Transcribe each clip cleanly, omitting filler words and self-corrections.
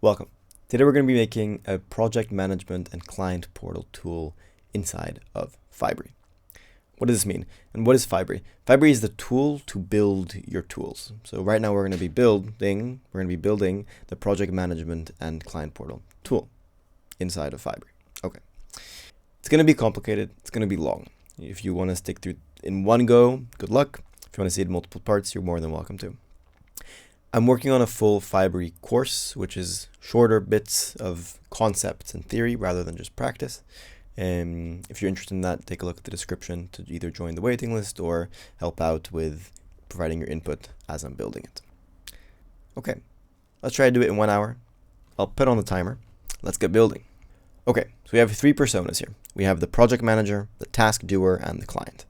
Welcome. Today we're going to be making a project management and client portal tool inside of Fibery. What does this mean? And what is Fibery? Fibery is the tool to build your tools. So right now we're going to be building the project management and client portal tool inside of Fibery. Okay. It's going to be complicated. It's going to be long. If you want to stick through in one go, good luck. If you want to see it in multiple parts, you're more than welcome to. I'm working on a full Fibery course, which is shorter bits of concepts and theory rather than just practice. If you're interested in that, take a look at the description to either join the waiting list or help out with providing your input as I'm building it. Okay, let's try to do it in 1 hour. I'll put on the timer. Let's get building. Okay, so we have three personas here. We have the project manager, the task doer, and the client.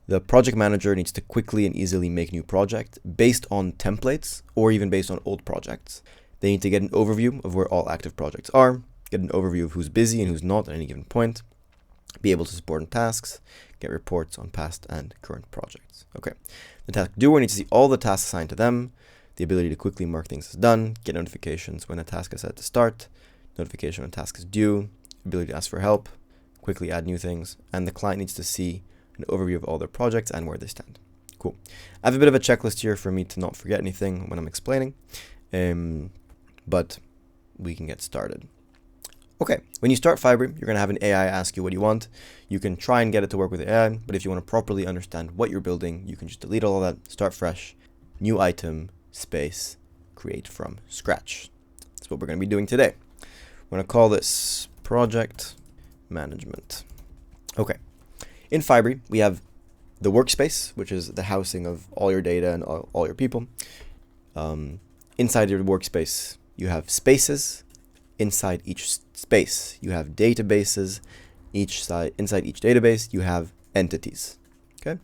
The project manager needs to quickly and easily make new projects based on templates or even based on old projects. They need to get an overview of where all active projects are, get an overview of who's busy and who's not at any given point, be able to support on tasks, get reports on past and current projects. Okay, the task doer needs to see all the tasks assigned to them, the ability to quickly mark things as done, get notifications when a task is set to start, notification when a task is due, ability to ask for help, quickly add new things, and the client needs to see an overview of all their projects and where they stand. Cool. I have a bit of a checklist here for me to not forget anything when I'm explaining, but we can get started. Okay, when you start Fibery, you're going to have an AI ask you what you want. You can try and get it to work with AI, but if you want to properly understand what you're building, you can just delete all of that, start fresh, new item, space, create from scratch. That's what we're going to be doing today. We're going to call this project management. Okay. In Fibery, we have the workspace, which is the housing of all your data and all your people. Inside your workspace, you have spaces. Inside each space, you have databases. Inside each database, you have entities. Okay,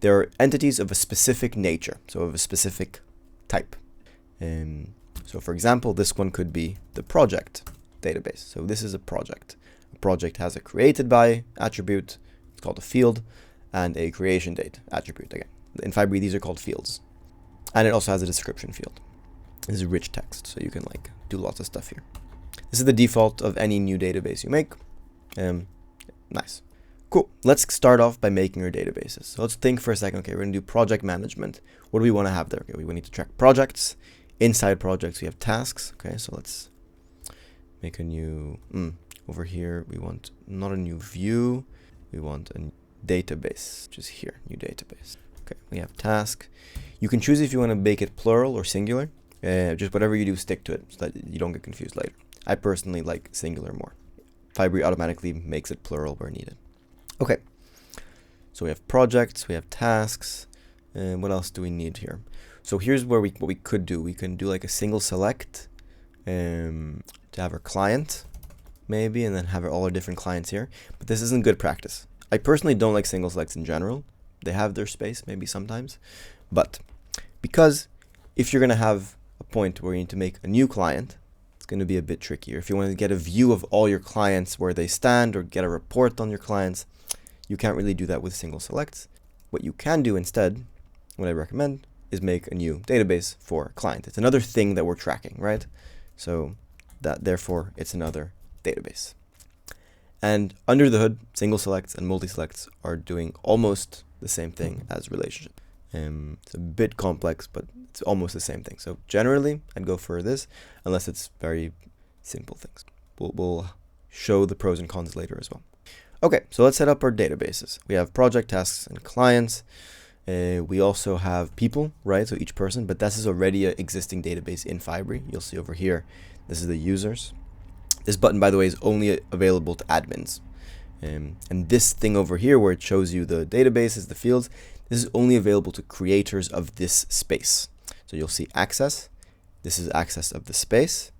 there are entities of a specific nature, so of a specific type. So, for example, this one could be the project database. So this is a project. A project has a created by attribute. Called a field, and a creation date attribute. Again, in Fibery, these are called fields, and it also has a description field. This is rich text, so you can do lots of stuff here. This is the default of any new database you make. Nice, cool. Let's start off by making our databases. So let's think for a second. Okay, we're gonna do project management. What do we want to have there? Okay, we need to track projects. Inside projects, we have tasks. Okay, so let's make a new. Over here, we want not a new view. We want a database, which is here, new database. Okay, we have task. You can choose if you want to make it plural or singular. Just whatever you do, stick to it so that you don't get confused later. I personally like singular more. Fibery automatically makes it plural where needed. Okay, so we have projects, we have tasks, and what else do we need here? So here's where what we could do. We can do like a single select to have our client, maybe, and then have all our different clients here. But this isn't good practice. I personally don't like single selects in general. They have their space maybe sometimes, but because if you're going to have a point where you need to make a new client, it's going to be a bit trickier. If you want to get a view of all your clients, where they stand, or get a report on your clients, you can't really do that with single selects. What you can do instead, what I recommend, is make a new database for a client. It's another thing that we're tracking, right? So that therefore it's another database. And under the hood, single selects and multi-selects are doing almost the same thing as relationship. It's a bit complex, but it's almost the same thing. So generally, I'd go for this, unless it's very simple things. We'll show the pros and cons later as well. Okay, so let's set up our databases. We have project, tasks, and clients. We also have people, right? So each person, but this is already an existing database in Fibery. You'll see over here, this is the users. This button, by the way, is only available to admins. And this thing over here where it shows you the databases, the fields, this is only available to creators of this space. So you'll see access. This is access of the space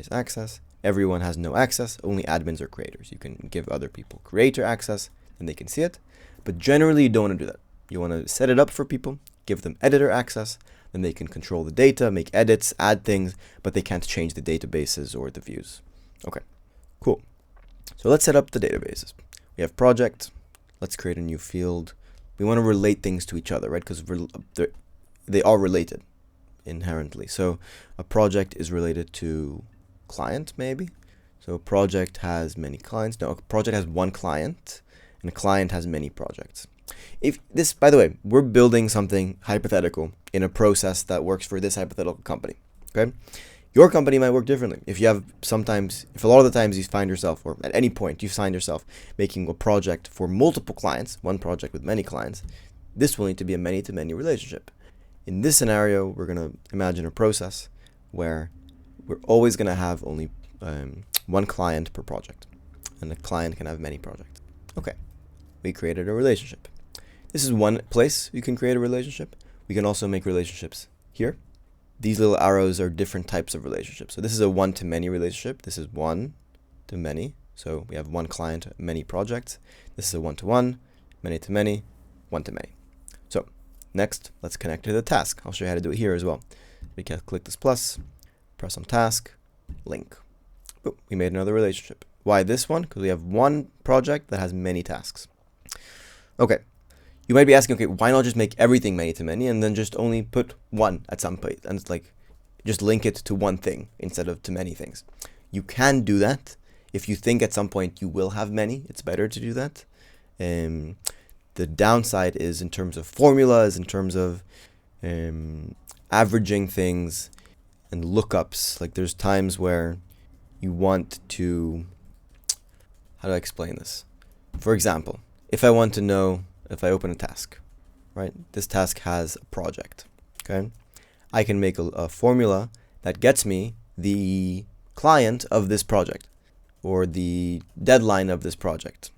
access. Everyone has no access, only admins or creators. You can give other people creator access and they can see it. But generally, you don't want to do that. You want to set it up for people, give them editor access, then they can control the data, make edits, add things, but they can't change the databases or the views. Okay, cool. So let's set up the databases. We have project. Let's create a new field. We want to relate things to each other, right? Because they are related inherently. So a project is related to client maybe. So a project has many clients. No, a project has one client, and a client has many projects. If this, by the way, we're building something hypothetical in a process that works for this hypothetical company. Okay, your company might work differently. If a lot of the times you find yourself, or at any point you find yourself making a project for multiple clients, one project with many clients, this will need to be a many-to-many relationship. In this scenario, we're going to imagine a process where we're always going to have only one client per project, and the client can have many projects. Okay, we created a relationship. This is one place you can create a relationship. We can also make relationships here. These little arrows are different types of relationships. So this is a one-to-many relationship. This is one-to-many. So we have one client, many projects. This is a one-to-one, many-to-many, one-to-many. So next, let's connect to the task. I'll show you how to do it here as well. We can click this plus, press on task, link. Boom, we made another relationship. Why this one? Because we have one project that has many tasks. Okay. You might be asking, okay, why not just make everything many-to-many and then just only put one at some point, and it's like just link it to one thing instead of to many things. You can do that. If you think at some point you will have many, it's better to do that. The downside is in terms of formulas, in terms of averaging things and lookups. Like there's times where you want to, how do I explain this? For example, if I want to know, if I open a task, right? This task has a project, okay? I can make a formula that gets me the client of this project or the deadline of this project.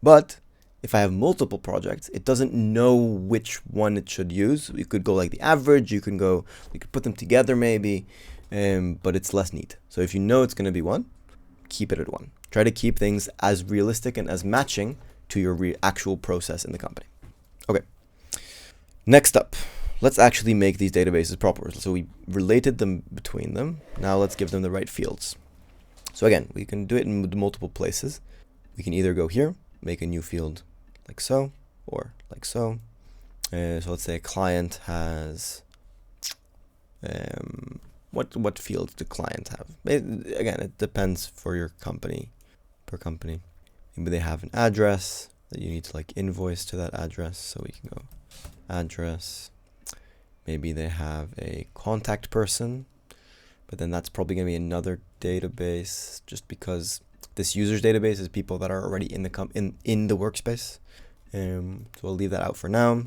But if I have multiple projects, it doesn't know which one it should use. You could go like the average, you could put them together maybe, but it's less neat. So if you know it's going to be one, keep it at one. Try to keep things as realistic and as matching to your actual process in the company. Okay. Next up, let's actually make these databases proper. So we related them between them. Now let's give them the right fields. So again, we can do it in multiple places. We can either go here, make a new field like so, or like so. So let's say a client has, what fields do clients have? Again, it depends for your company, per company. Maybe they have an address that you need to like invoice to that address. So we can go address. Maybe they have a contact person, but then that's probably going to be another database just because this users database is people that are already in the in the workspace. So we'll leave that out for now.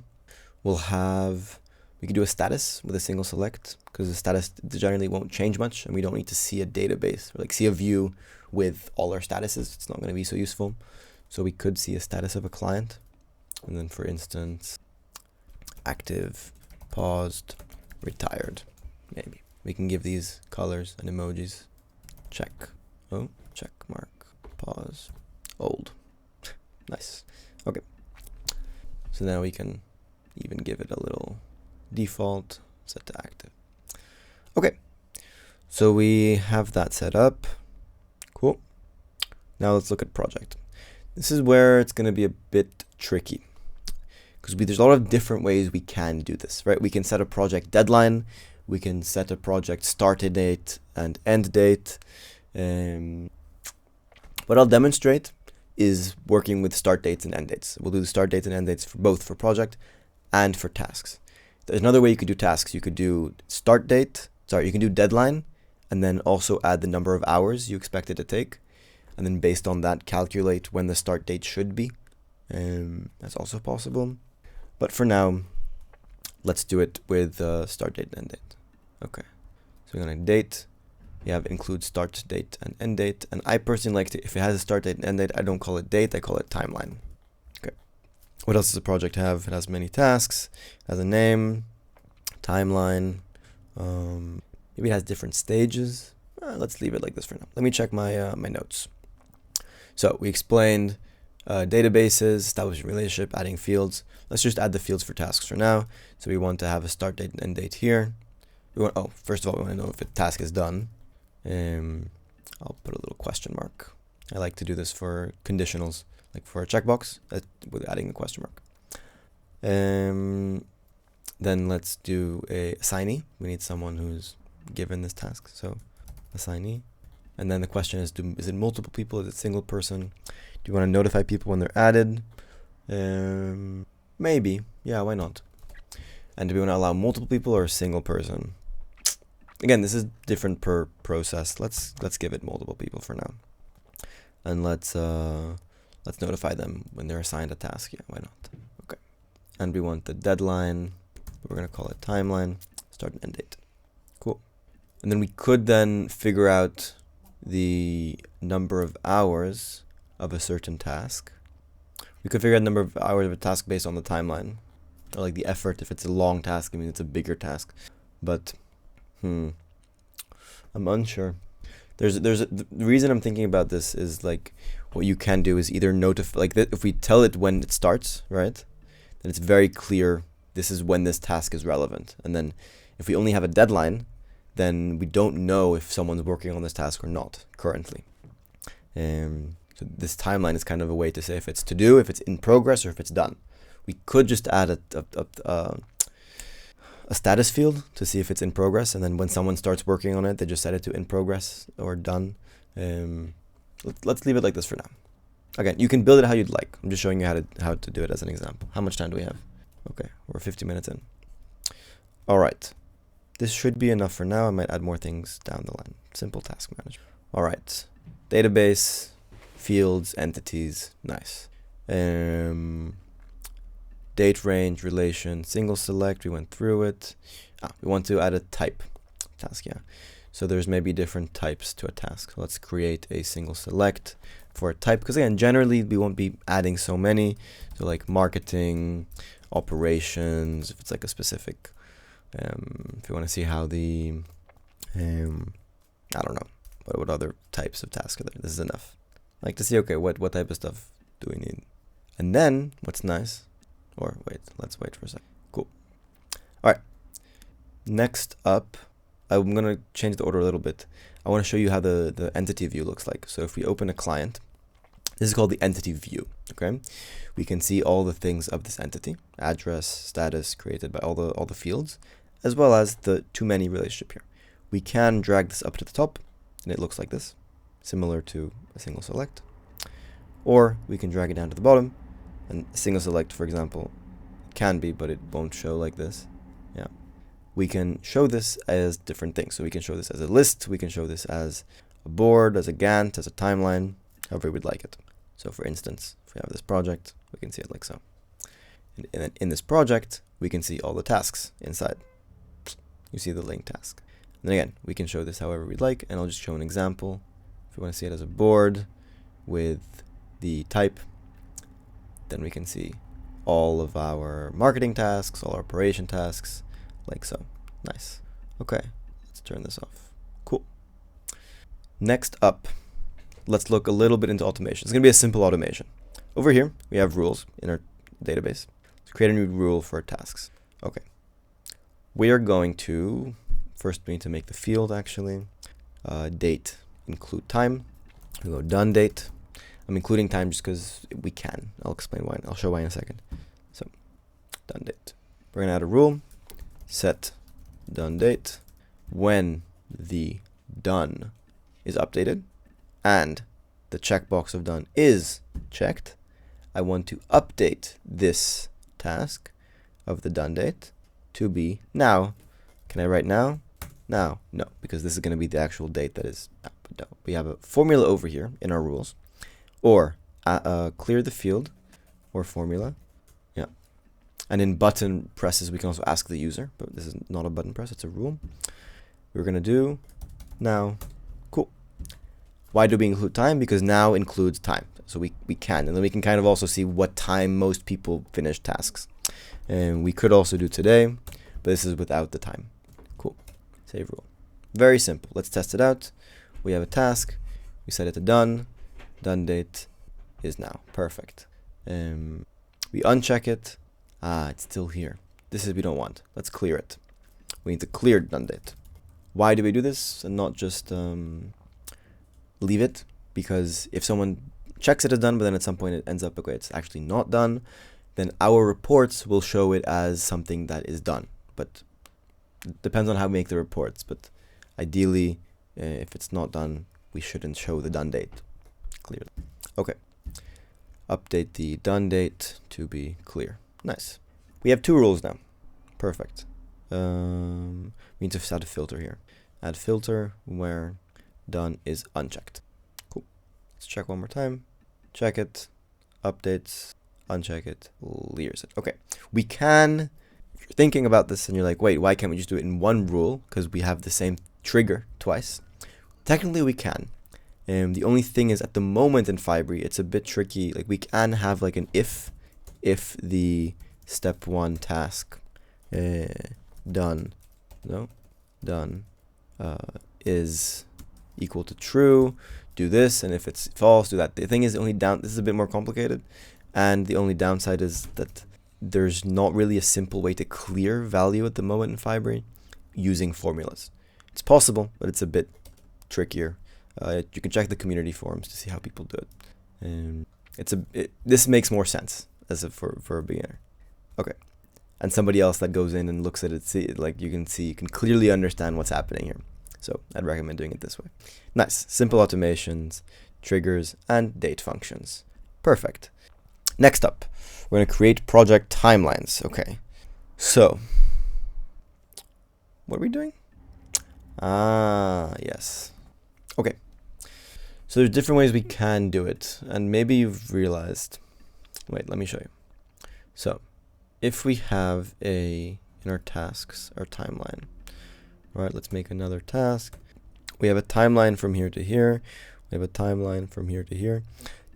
We can do a status with a single select because the status generally won't change much and we don't need to see a database or like see a view with all our statuses. It's not going to be so useful. So we could see a status of a client. And then for instance, active, paused, retired, maybe. We can give these colors and emojis. Check. Oh, check mark, pause, old. Nice. Okay. So now we can even give it a little default, set to active. Okay. So we have that set up. Cool. Now let's look at project. This is where it's going to be a bit tricky because there's a lot of different ways we can do this, right? We can set a project deadline. We can set a project start date and end date. What I'll demonstrate is working with start dates and end dates. We'll do the start dates and end dates for both for project and for tasks. There's another way you could do tasks. You could do you can do deadline and then also add the number of hours you expect it to take. And then based on that, calculate when the start date should be. That's also possible. But for now, let's do it with start date and end date. Okay. So we're going to date. You have include start date and end date. And I personally like to, if it has a start date and end date, I don't call it date, I call it timeline. Okay. What else does the project have? It has many tasks, it has a name, timeline. Maybe it has different stages. Let's leave it like this for now. Let me check my my notes. So we explained databases, establishing relationship, adding fields. Let's just add the fields for tasks for now. So we want to have a start date and end date here. First of all, we want to know if a task is done. I'll put a little question mark. I like to do this for conditionals, like for a checkbox with adding a question mark. Then let's do a assignee. We need someone who's given this task. So assignee, And then the question is, is it multiple people? Is it single person? Do you want to notify people when they're added? Maybe. Yeah, why not? And do we want to allow multiple people or a single person? Again, this is different per process. Let's give it multiple people for now. And let's notify them when they're assigned a task. Yeah, why not? Okay. And we want the deadline. We're going to call it timeline. Start and end date. Cool. And then we could then figure out the number of hours of a certain task. We could figure out the number of hours of a task based on the timeline. Or like the effort. If it's a long task, I mean it's a bigger task. But I'm unsure. The reason I'm thinking about this is like what you can do is either notify, like if we tell it when it starts, right? Then it's very clear this is when this task is relevant. And then if we only have a deadline, then we don't know if someone's working on this task or not currently. So this timeline is kind of a way to say if it's to do, if it's in progress, or if it's done. We could just add a status field to see if it's in progress, and then when someone starts working on it, they just set it to in progress or done. Let's leave it like this for now. Again, you can build it how you'd like. I'm just showing you how to do it as an example. How much time do we have? Okay, we're 50 minutes in. All right, this should be enough for now. I might add more things down the line. Simple task management. All right, database, fields, entities, nice. Date range, relation, single select, we went through it. We want to add a type task, yeah. So there's maybe different types to a task. So let's create a single select for a type, because again, generally we won't be adding so many. So like marketing, operations, if it's like a specific, if you want to see how the, I don't know, what other types of tasks are there. This is enough. I like to see, okay, what type of stuff do we need? And then what's nice, or wait, let's wait for a second. Cool. All right. Next up, I'm going to change the order a little bit. I want to show you how the entity view looks like. So if we open a client, this is called the entity view, okay? We can see all the things of this entity, address, status, created by all the fields, as well as the to-many relationship here. We can drag this up to the top, and it looks like this, similar to a single select. Or we can drag it down to the bottom, and a single select, for example, can be, but it won't show like this. Yeah. We can show this as different things. So we can show this as a list, we can show this as a board, as a Gantt, as a timeline, however we'd like it. So for instance, if we have this project, we can see it like so. And then in this project, we can see all the tasks inside. You see the link task. And then again, we can show this however we'd like, and I'll just show an example. If we want to see it as a board with the type, then we can see all of our marketing tasks, all our operation tasks, like so. Nice. Okay, let's turn this off. Cool. Next up, let's look a little bit into automation. It's going to be a simple automation. Over here, we have rules in our database. Let's create a new rule for tasks. Okay. We are going to, first we need to make the field actually. Date, include time. We go done date. I'm including time just because we can. I'll explain why. I'll show why in a second. So, done date. We're going to add a rule. Set done date when the done is updated and the checkbox of done is checked. I want to update this task of the done date to be now. Can I write now? Now, no, because this is going to be the actual date that is up. No. We have a formula over here in our rules. Or clear the field or formula. Yeah. And in button presses, we can also ask the user, but this is not a button press, it's a rule. We're going to do now. Cool. Why do we include time? Because now includes time. So we can. And then we can kind of also see what time most people finish tasks. And we could also do today, but this is without the time. Cool. Save rule. Very simple. Let's test it out. We have a task. We set it to done. Done date is now. Perfect. We uncheck it. It's still here. This is we don't want. Let's clear it. We need to clear done date. Why do we do this and not just leave it? Because if someone checks it as done, but then at some point it ends up, okay, it's actually not done, then our reports will show it as something that is done. But it depends on how we make the reports. But ideally, if it's not done, we shouldn't show the done date clearly. Okay. Update the done date to be clear. Nice. We have two rules now. Perfect. We need to add a filter here. Add filter where done is unchecked. Cool. Let's check one more time. Check it. Updates. Uncheck it. Clears it. Okay. We can, if you're thinking about this and you're like, wait, why can't we just do it in one rule? Because we have the same trigger twice. Technically we can. The only thing is at the moment in Fibery, it's a bit tricky. Like we can have like an if the step 1 task done is equal to true, do this, and if it's false, do that. The thing is this is a bit more complicated, and the only downside is that there's not really a simple way to clear value at the moment in Fibery using formulas. It's possible, but it's a bit trickier. You can check the community forums to see how people do it. This makes more sense for a beginner. Okay, and somebody else that goes in and looks at it, you can clearly understand what's happening here. So I'd recommend doing it this way. Nice, simple automations, triggers, and date functions. Perfect. Next up, we're going to create project timelines. Okay, so what are we doing? Yes. Okay. So there's different ways we can do it, and maybe you've realized. Wait, let me show you. So, if we have in our tasks, our timeline. All right, let's make another task. We have a timeline from here to here. We have a timeline from here to here.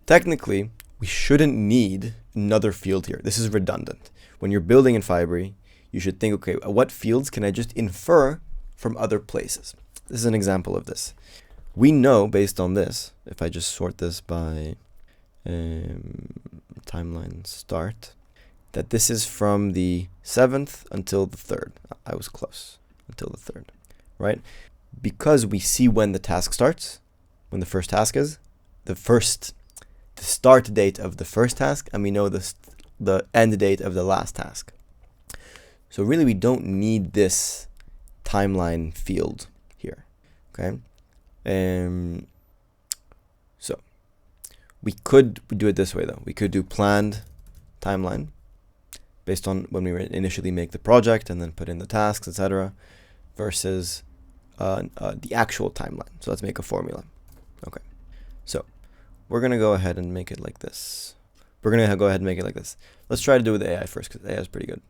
Technically, we shouldn't need another field here. This is redundant. When you're building in Fibery, you should think, okay, what fields can I just infer from other places? This is an example of this. We know based on this, if I just sort this by timeline start, that this is from the 7th until the 3rd. I was close. Until the 3rd, right? Because we see when the task starts, when the first task is, the start date of the first task, and we know the end date of the last task. So really we don't need this timeline field here, okay? So we could do it this way though. We could do planned timeline based on when we initially make the project and then put in the tasks, etc., versus the actual timeline. So let's make a formula. Okay. So we're gonna go ahead and make it like this. Let's try to do it with AI first because AI is pretty good.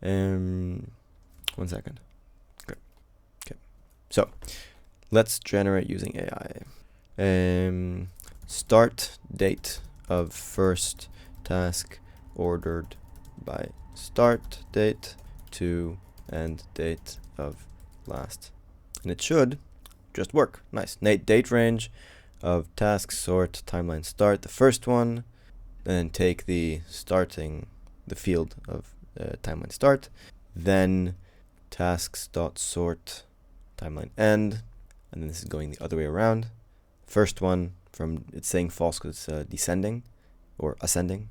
1 second. Okay. So let's generate using AI. Start date of first task ordered by start date to end date of last. And it should just work. Nice. Date range of task sort timeline start, the first one, then take the field of timeline start, then tasks.sort timeline end, and then this is going the other way around. First one it's saying false because it's descending or ascending.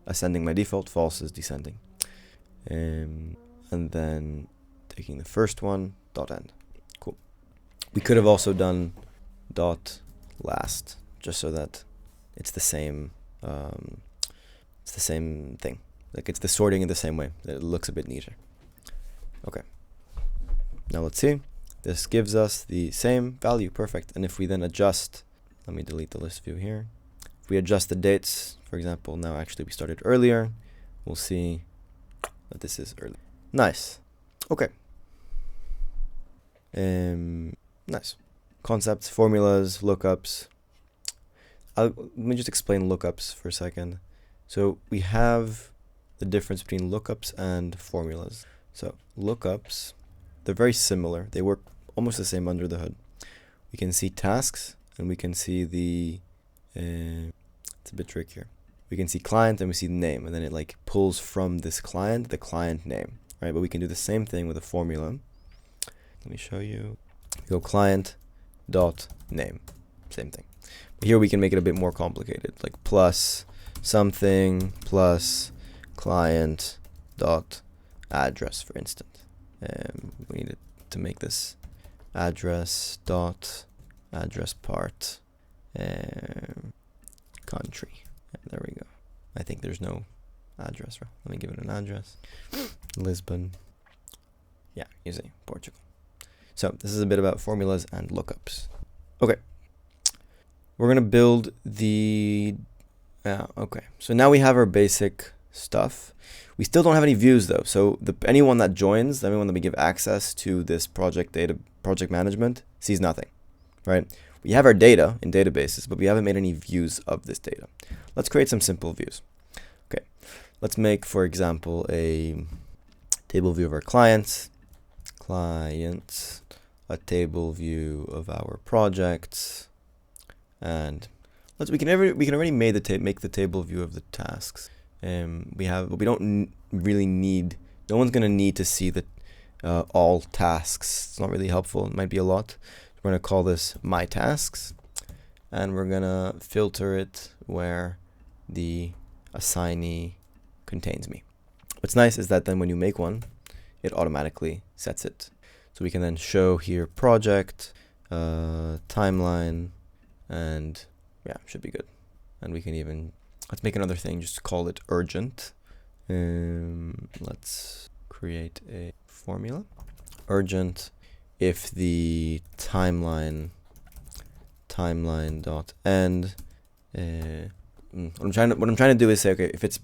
Ascending by default, false is descending. And then taking the first one, dot end. Cool. We could have also done dot last, just so that it's the same thing. Like it's the sorting in the same way. It looks a bit neater. Okay. Now let's see. This gives us the same value, perfect. And if we then adjust, let me delete the list view here. If we adjust the dates, for example, now actually we started earlier, we'll see that this is early. Nice. Okay. Nice. Concepts, formulas, lookups. Let me just explain lookups for a second. So we have the difference between lookups and formulas. So lookups, they're very similar. They work almost the same under the hood. We can see tasks and we can see it's a bit trickier. We can see client and we see the name, and then it like pulls from this client the client name, right? But we can do the same thing with a formula. Let me show you. Go client dot name, same thing. But here we can make it a bit more complicated, like plus something plus client dot address, for instance. We need to make this address dot address part, country. There we go. I think there's no address. Let me give it an address. Lisbon. Yeah, you see, Portugal. So this is a bit about formulas and lookups. Okay. We're going to build the... okay, so now we have our basic stuff. We still don't have any views though. So anyone that joins, anyone that we give access to this project management sees nothing, right? We have our data in databases, but we haven't made any views of this data. Let's create some simple views. Okay, let's make, for example, a table view of our clients, a table view of our projects, and we can already make the table view of the tasks. But we don't really need. No one's gonna need to see the all tasks. It's not really helpful. It might be a lot. We're gonna call this my tasks, and we're gonna filter it where the assignee contains me. What's nice is that then when you make one, it automatically sets it. So we can then show here project, timeline, and yeah, should be good. And we can even, let's make another thing, just call it urgent. Let's create a formula. Urgent if the timeline dot end. What I'm trying to do is say, okay, if it's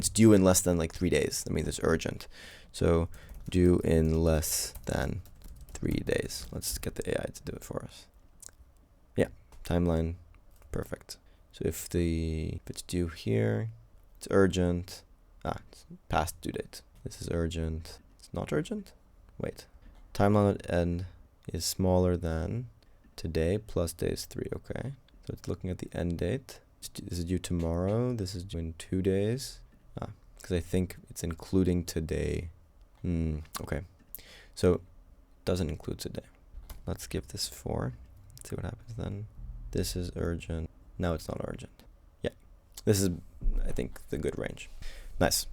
due in less than like 3 days, that means it's urgent. So due in less than 3 days. Let's get the AI to do it for us. Yeah, timeline, perfect. So if it's due here, it's urgent. It's past due date. This is urgent. It's not urgent. Wait, timeline at end is smaller than today plus days 3. Okay, so it's looking at the end date. This is due tomorrow. This is due in 2 days. Because I think it's including today. Okay, so it doesn't include today. Let's give this 4. Let's see what happens then. This is urgent. Now it's not urgent. Yeah, this is, I think, the good range. Nice.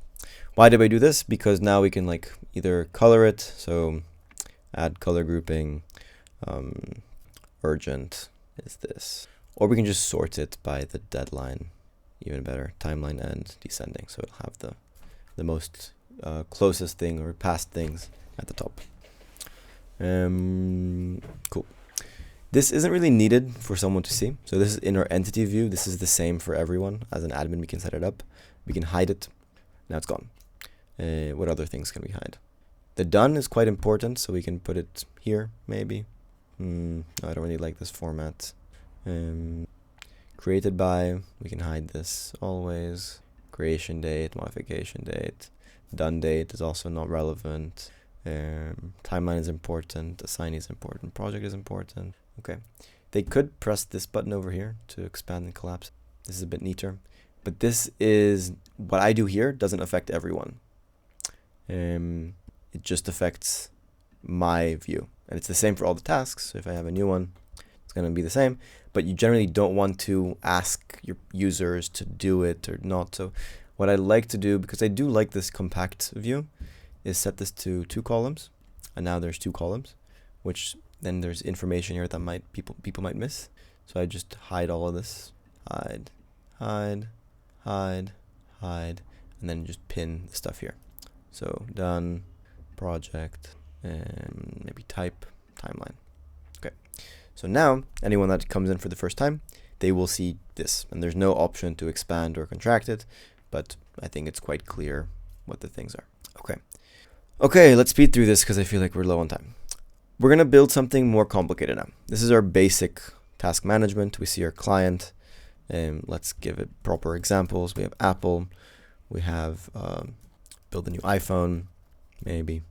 Why did we do this? Because now we can like either color it, so add color grouping, urgent is this, or we can just sort it by the deadline, even better, timeline end descending, so it'll have the most closest thing or past things at the top. Cool. This isn't really needed for someone to see. So this is in our entity view. This is the same for everyone. As an admin, we can set it up. We can hide it. Now it's gone. What other things can we hide? The done is quite important, so we can put it here, maybe. No, I don't really like this format. Created by, we can hide this always. Creation date, modification date. Done date is also not relevant. Timeline is important. Assignee is important. Project is important. Okay. They could press this button over here to expand and collapse. This is a bit neater. But this is, what I do here doesn't affect everyone. It just affects my view. And it's the same for all the tasks. So if I have a new one, it's going to be the same. But you generally don't want to ask your users to do it or not. So what I like to do, because I do like this compact view, is set this to 2 columns. And now there's 2 columns, which then there's information here that people might miss. So I just hide all of this. Hide, and then just pin the stuff here. So done, project, and maybe type, timeline. Okay. So now anyone that comes in for the first time, they will see this, and there's no option to expand or contract it, but I think it's quite clear what the things are. Okay, let's speed through this because I feel like we're low on time. We're going to build something more complicated now. This is our basic task management. We see our client. Let's give it proper examples. We have Apple. We have build a new iPhone, maybe.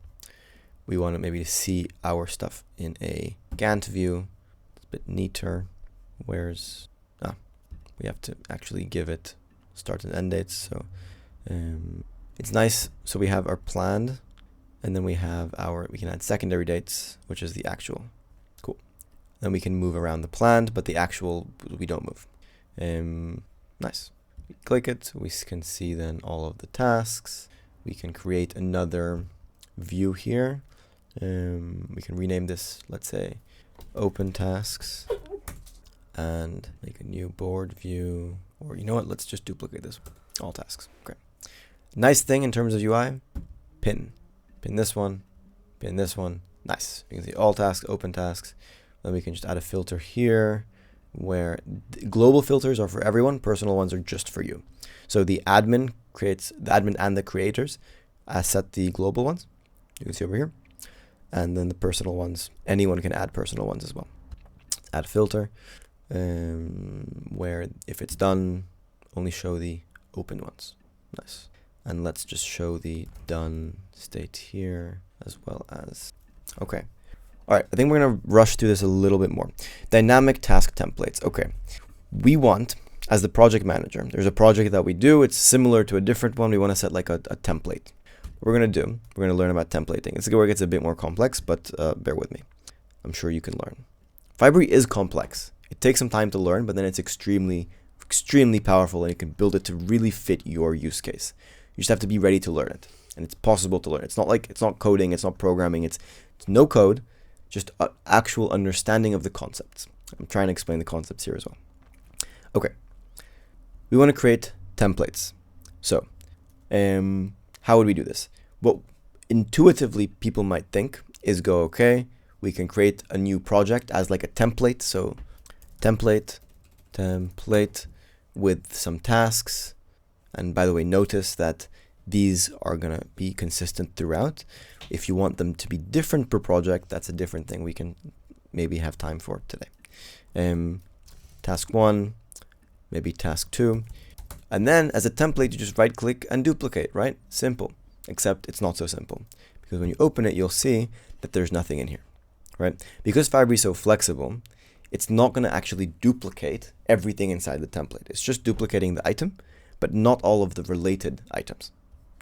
We want to maybe see our stuff in a Gantt view. It's a bit neater. We have to actually give it start and end dates. So it's nice. So we have our planned, and then we have we can add secondary dates, which is the actual. Cool. Then we can move around the planned, but the actual we don't move. Nice. We click it. We can see then all of the tasks. We can create another view here. We can rename this, let's say, open tasks and make a new board view, or you know what, let's just duplicate this, all tasks. Okay. Nice thing in terms of UI, pin this one, pin this one. Nice. You can see all tasks, open tasks. Then we can just add a filter here where global filters are for everyone, personal ones are just for you. So the admin and the creators set the global ones. You can see over here. And then the personal ones, anyone can add personal ones as well. Add filter, where if it's done, only show the open ones. Nice. And let's just show the done state here as well as, okay. All right, I think we're gonna rush through this a little bit more. Dynamic task templates. Okay, we want, as the project manager, there's a project that we do, it's similar to a different one. We wanna set like a template. What we're gonna learn about templating. It's where it gets a bit more complex, but bear with me. I'm sure you can learn. Fibery is complex. It takes some time to learn, but then it's extremely powerful, and you can build it to really fit your use case. You just have to be ready to learn it, and it's possible to learn. It's not coding, it's not programming, it's no code, just actual understanding of the concepts. I'm trying to explain the concepts here as well. Okay, we want to create templates. So, how would we do this? What intuitively people might think is go, okay, we can create a new project as like a template. So template with some tasks. And by the way, notice that these are going to be consistent throughout. If you want them to be different per project, that's a different thing we can maybe have time for today. Task 1, maybe task 2. And then as a template, you just right click and duplicate, right? Simple, except it's not so simple, because when you open it, you'll see that there's nothing in here, right? Because Fibery is so flexible, it's not going to actually duplicate everything inside the template. It's just duplicating the item, but not all of the related items.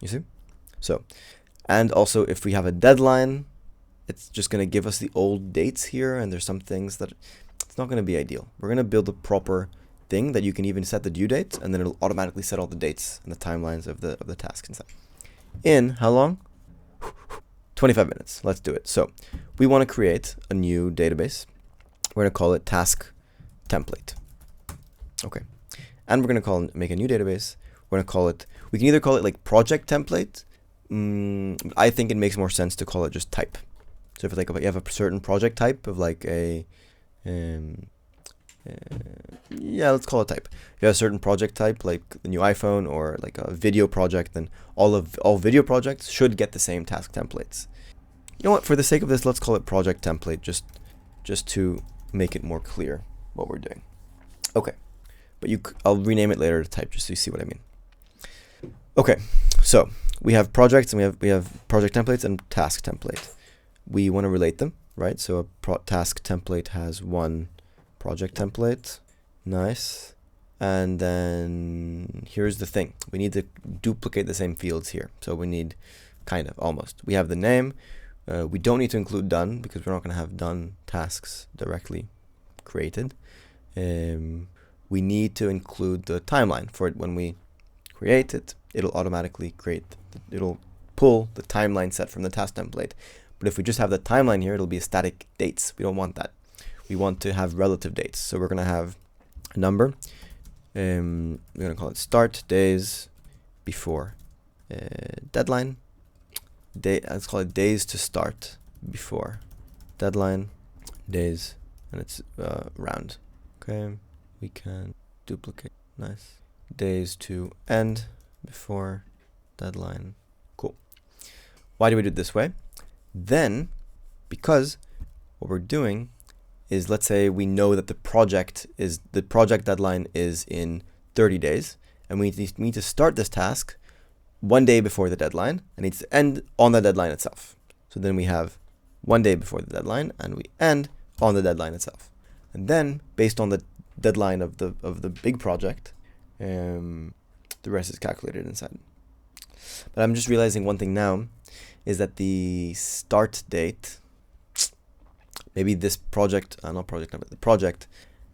You see? So, and also if we have a deadline, it's just going to give us the old dates here, and there's some things that it's not going to be ideal. We're going to build a proper thing that you can even set the due date, and then it'll automatically set all the dates and the timelines of the task inside. In how long? 25 minutes. Let's do it. So we want to create a new database. We're going to call it task template. Okay. And we're going to make a new database. We're going to call it, we can either call it like project template. I think it makes more sense to call it just type. So if it's like, if you have a certain project type of like a, yeah, let's call it type. If you have a certain project type, like the new iPhone or like a video project, then all video projects should get the same task templates. You know what? For the sake of this, let's call it project template, just to make it more clear what we're doing. Okay, but I'll rename it later to type just so you see what I mean. Okay, so we have projects and we have project templates and task template. We want to relate them, right? So a task template has one project template. Nice. And then here's the thing. We need to duplicate the same fields here. So we need almost. We have the name. We don't need to include done because we're not going to have done tasks directly created. We need to include the timeline for it. When we create it, it'll automatically it'll pull the timeline set from the task template. But if we just have the timeline here, it'll be a static dates. We don't want that. We want to have relative dates. So we're going to have a number. We're going to call it start days before deadline. Let's call it days to start before deadline, days, and it's round. Okay, we can duplicate. Nice. Days to end before deadline. Cool. Why do we do it this way? Then, because what we're doing is, let's say we know that the project deadline is in 30 days, and we need to start this task 1 day before the deadline, and needs to end on the deadline itself. So then we have 1 day before the deadline, and we end on the deadline itself. And then, based on the deadline of the big project, the rest is calculated inside. But I'm just realizing one thing now, is that the start date, maybe this project, not project number, the project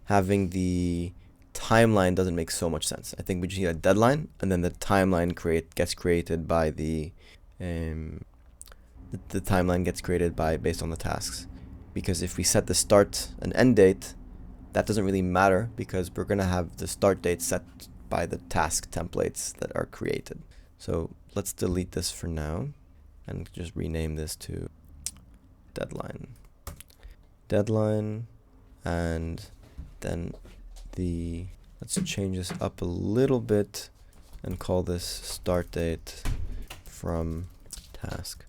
having the timeline doesn't make so much sense. I think we just need a deadline, and then the timeline gets created by the timeline gets created based on the tasks. because if we set the start and end date, that doesn't really matter because we're going to have the start date set by the task templates that are created. So let's delete this for now and just rename this to deadline. Deadline, and then let's change this up a little bit and call this start date from tasks.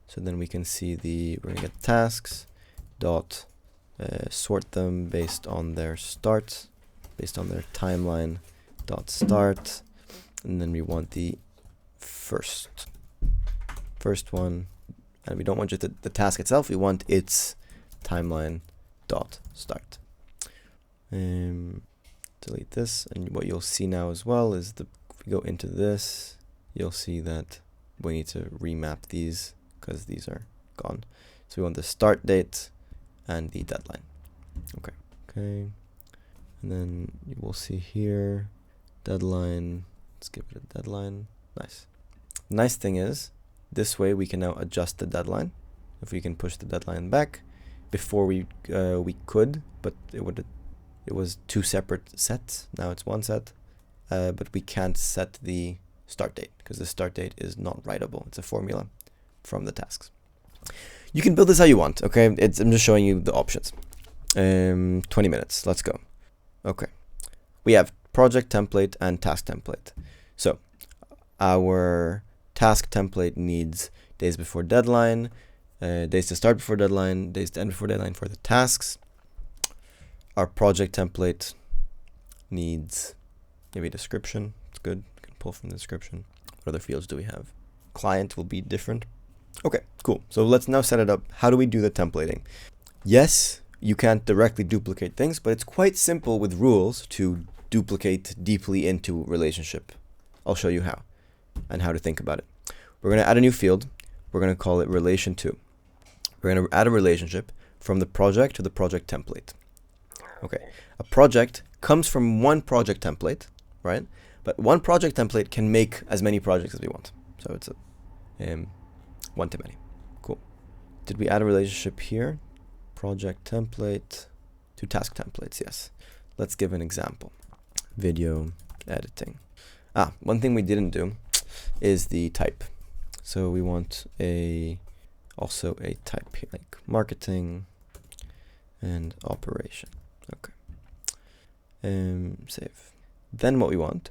So then we can see we're gonna get tasks dot sort them based on their start, based on their timeline dot start, and then we want the first one, and we don't want just the task itself, we want its timeline dot start. Delete this, and what you'll see now as well is if we go into this, you'll see that we need to remap these because these are gone. So we want the start date and the deadline. Okay, and then you will see here deadline. Let's give it a deadline. Nice thing is, this way we can now adjust the deadline. If we can push the deadline back, before we could, but it was two separate sets. Now it's one set, but we can't set the start date because the start date is not writable. It's a formula from the tasks. You can build this how you want. Okay, I'm just showing you the options. 20 minutes. Let's go. Okay, we have project template and task template. So our task template needs days before deadline, days to start before deadline, days to end before deadline for the tasks. Our project template needs maybe a description. It's good. You can pull from the description. What other fields do we have? Client will be different. Okay, cool. So let's now set it up. How do we do the templating? Yes, you can't directly duplicate things, but it's quite simple with rules to duplicate deeply into a relationship. I'll show you how and how to think about it. We're going to add a new field. We're going to call it relation to. We're going to add a relationship from the project to the project template. Okay, a project comes from one project template, right? But one project template can make as many projects as we want. So it's a one to many. Cool. Did we add a relationship here? Project template to task templates, yes. Let's give an example. Video editing. One thing we didn't do is the type. So we want also a type here, like marketing and operation. Okay. Save. Then what we want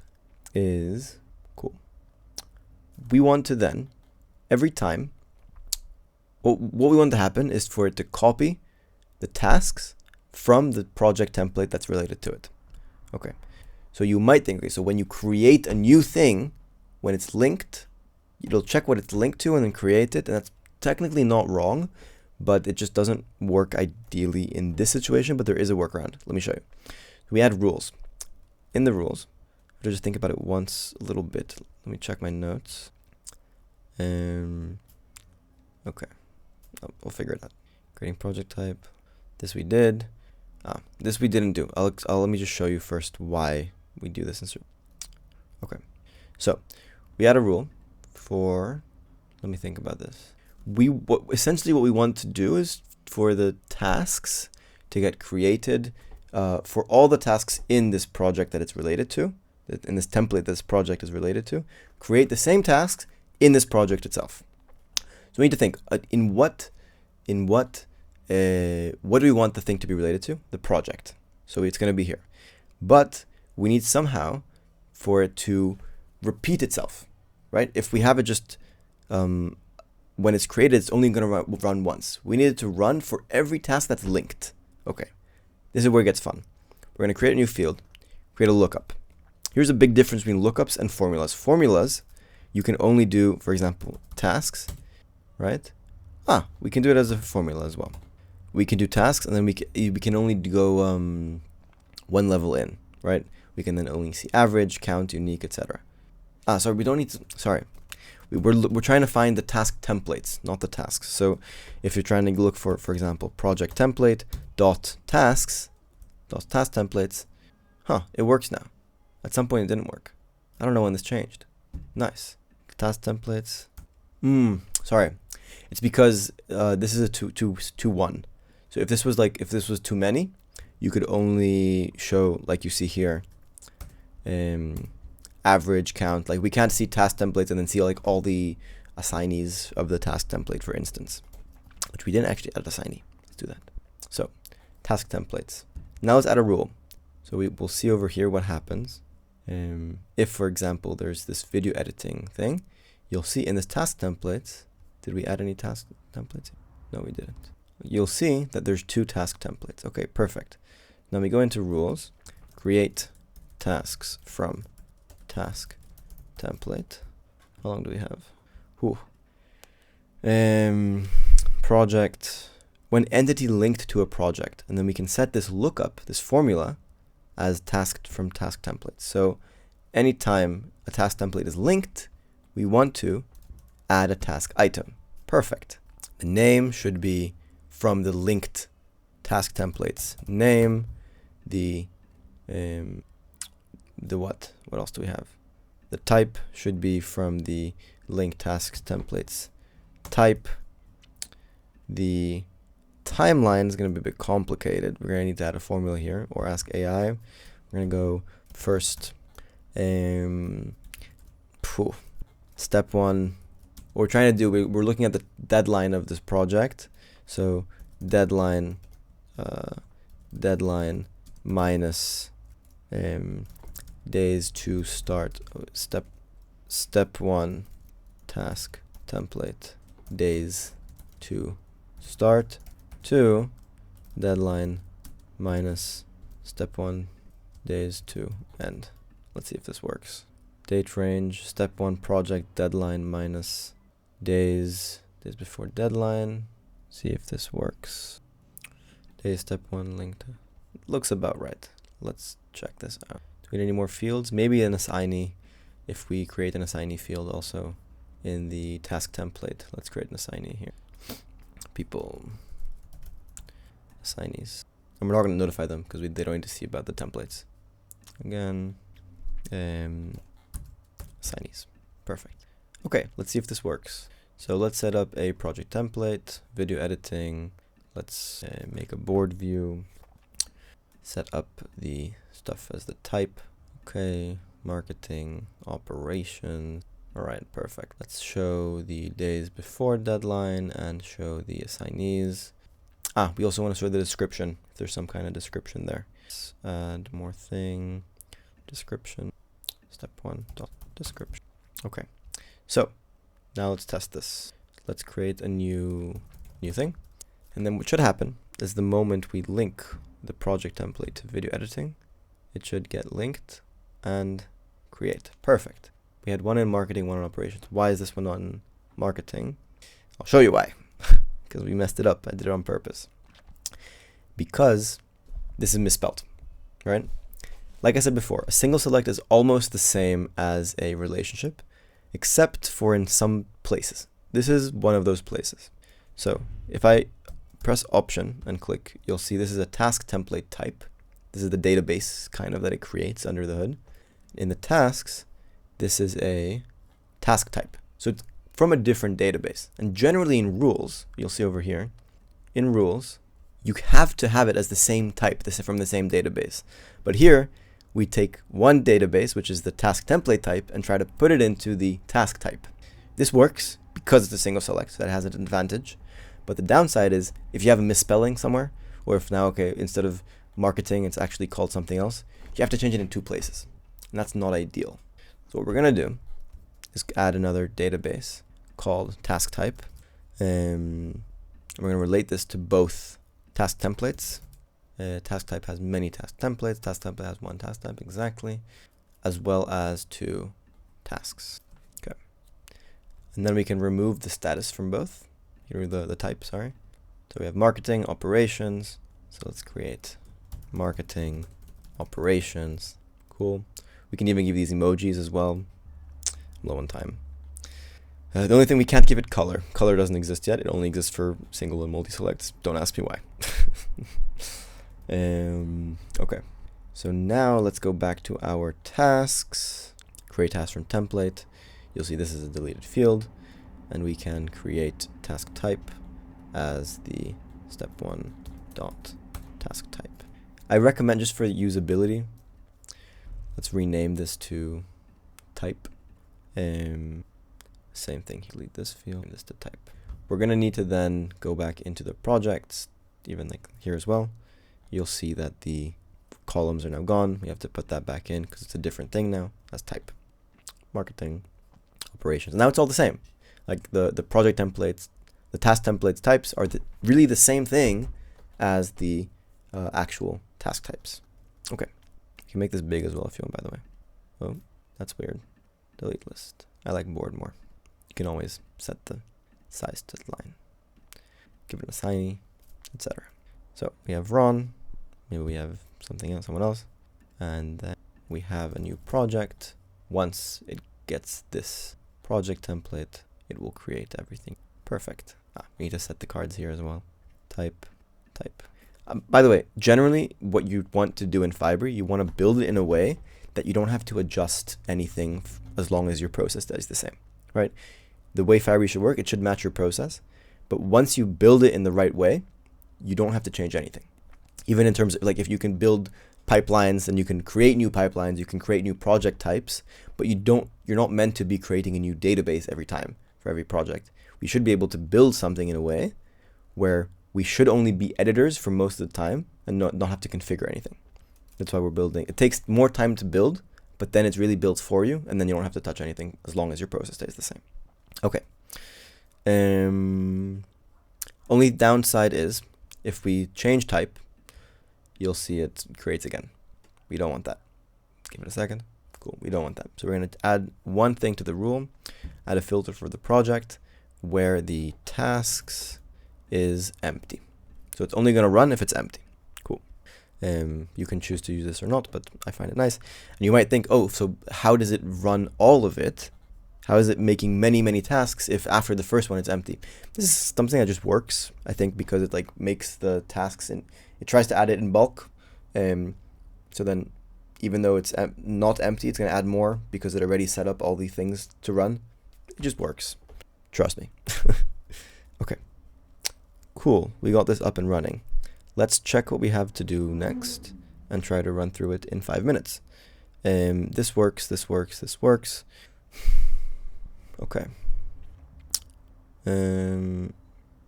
is, cool. We want to then, every time, what we want to happen is for it to copy the tasks from the project template that's related to it. Okay. So you might think, so when you create a new thing, when it's linked, it'll check what it's linked to and then create it. And that's technically not wrong, but it just doesn't work ideally in this situation, but there is a workaround. Let me show you. We add rules. In the rules, I have to just think about it once a little bit. Let me check my notes. Okay. We'll figure it out. Creating project type. This we did. This we didn't do. Let me just show you first why we do this. Okay. So we add a rule for, let me think about this. Essentially what we want to do is for the tasks to get created for all the tasks in this project that it's related to, in this template this project is related to, create the same tasks in this project itself. So we need to think what do we want the thing to be related to? The project. So it's going to be here. But we need somehow for it to repeat itself, right? If we have it just, when it's created, it's only going to run once. We need it to run for every task that's linked. Okay. This is where it gets fun. We're going to create a new field, create a lookup. Here's a big difference between lookups and formulas. Formulas, you can only do, for example, tasks, right? We can do it as a formula as well. We can do tasks, and then we can only go one level in, right? We can then only see average, count, unique, etc. Sorry, we don't need to, sorry. We're trying to find the task templates, not the tasks. So if you're trying to look for example, project template dot tasks dot task templates, it works now. At some point it didn't work. I don't know when this changed. Nice. Task templates. Sorry. It's because this is a two one. So if this was too many, you could only show, like you see here, average count. Like we can't see task templates and then see like all the assignees of the task template, for instance, which we didn't actually add assignee. Let's do that. So task templates. Now let's add a rule. So we'll see over here what happens. If, for example, there's this video editing thing, you'll see in this task templates, did we add any task templates? No, we didn't. You'll see that there's 2 task templates. Okay, perfect. Now we go into rules, create tasks from task template. How long do we have? Project, when entity linked to a project, and then we can set this lookup, this formula, as tasked from task templates. So anytime a task template is linked, we want to add a task item. Perfect. The name should be from the linked task templates name. The what else do we have? The type should be from the linked tasks templates type. The timeline is going to be a bit complicated. We're going to need to add a formula here or ask AI. We're going to go first. Step 1. What we're trying to do, we're looking at the deadline of this project. So deadline minus days to start. Step 1 task template days to start to deadline minus step 1 days to end. Let's see if this works. Date range, step 1 project deadline minus days before deadline. See if this works. Days step 1 linked. Looks about right. Let's check this out. Do we need any more fields? Maybe an assignee. If we create an assignee field also in the task template. Let's create an assignee here. People, assignees. And we're not going to notify them because they don't need to see about the templates. Again, assignees. Perfect. Okay, let's see if this works. So let's set up a project template, video editing. Let's make a board view. Set up the stuff as the type. Okay, marketing, operations. All right, perfect. Let's show the days before deadline and show the assignees. We also want to show the description, if there's some kind of description there. Let's add more thing, description, step 1, description. Okay, so now let's test this. Let's create a new thing. And then what should happen is the moment we link the project template to video editing, it should get linked and create. Perfect. We had one in marketing, one in operations. Why is this one not in marketing? I'll show you why. Because we messed it up. I did it on purpose. Because this is misspelled, right? Like I said before, a single select is almost the same as a relationship, except for in some places. This is one of those places. So if I press Option and click, you'll see this is a task template type. This is the database kind of that it creates under the hood. In the tasks, this is a task type. So it's from a different database. And generally in rules, you'll see over here, in rules, you have to have it as the same type, this is from the same database. But here, we take one database, which is the task template type, and try to put it into the task type. This works because it's a single select, so that has an advantage. But the downside is, if you have a misspelling somewhere, or if now, okay, instead of marketing, it's actually called something else, you have to change it in 2 places. And that's not ideal. So what we're going to do is add another database called task type. And we're going to relate this to both task templates. Task type has many task templates. Task template has one task type exactly, as well as 2 tasks. Okay. And then we can remove the status from both. Here the type, sorry. So we have marketing, operations. So let's create marketing, operations. Cool. We can even give these emojis as well. I'm low on time. The only thing we can't give it color. Color doesn't exist yet. It only exists for single and multi-selects. Don't ask me why. Okay. So now let's go back to our tasks. Create task from template. You'll see this is a deleted field. And we can create task type as the step1 dot task type. I recommend, just for usability, let's rename this to type. Same thing, delete this field, this to type. We're gonna need to then go back into the projects, even like here as well. You'll see that the columns are now gone. We have to put that back in because it's a different thing now. That's type. Marketing, operations. Now it's all the same. Like the project templates, the task templates types are really the same thing as the actual task types. Okay. You can make this big as well if you want, by the way. Oh, that's weird. Delete list. I like board more. You can always set the size to the line. Give it a tiny, etc. So we have Ron. Maybe we have something else, someone else. And then we have a new project. Once it gets this project template, it will create everything. Perfect. We need to set the cards here as well. Type. By the way, generally what you want to do in Fibery, you want to build it in a way that you don't have to adjust anything as long as your process stays the same, right? The way Fibery should work, it should match your process. But once you build it in the right way, you don't have to change anything. Even in terms of, like, if you can build pipelines and you can create new pipelines, you can create new project types, but you're not meant to be creating a new database every time for every project. We should be able to build something in a way where we should only be editors for most of the time and not have to configure anything. That's why we're building. It takes more time to build, but then it's really built for you, and then you don't have to touch anything as long as your process stays the same. Okay. Only downside is if we change type, you'll see it creates again. We don't want that. Let's give it a second. Cool. We don't want that. So we're going to add one thing to the rule, add a filter for the project where the tasks is empty. So it's only going to run if it's empty. Cool. You can choose to use this or not, but I find it nice. And you might think, oh, so how does it run all of it? How is it making many tasks if after the first one it's empty? This is something that just works, I think, because it like makes the tasks it tries to add it in bulk. So then even though it's not empty, it's going to add more because it already set up all the things to run. It just works. Trust me. Okay. Cool. We got this up and running. Let's check what we have to do next and try to run through it in 5 minutes. This works. Okay.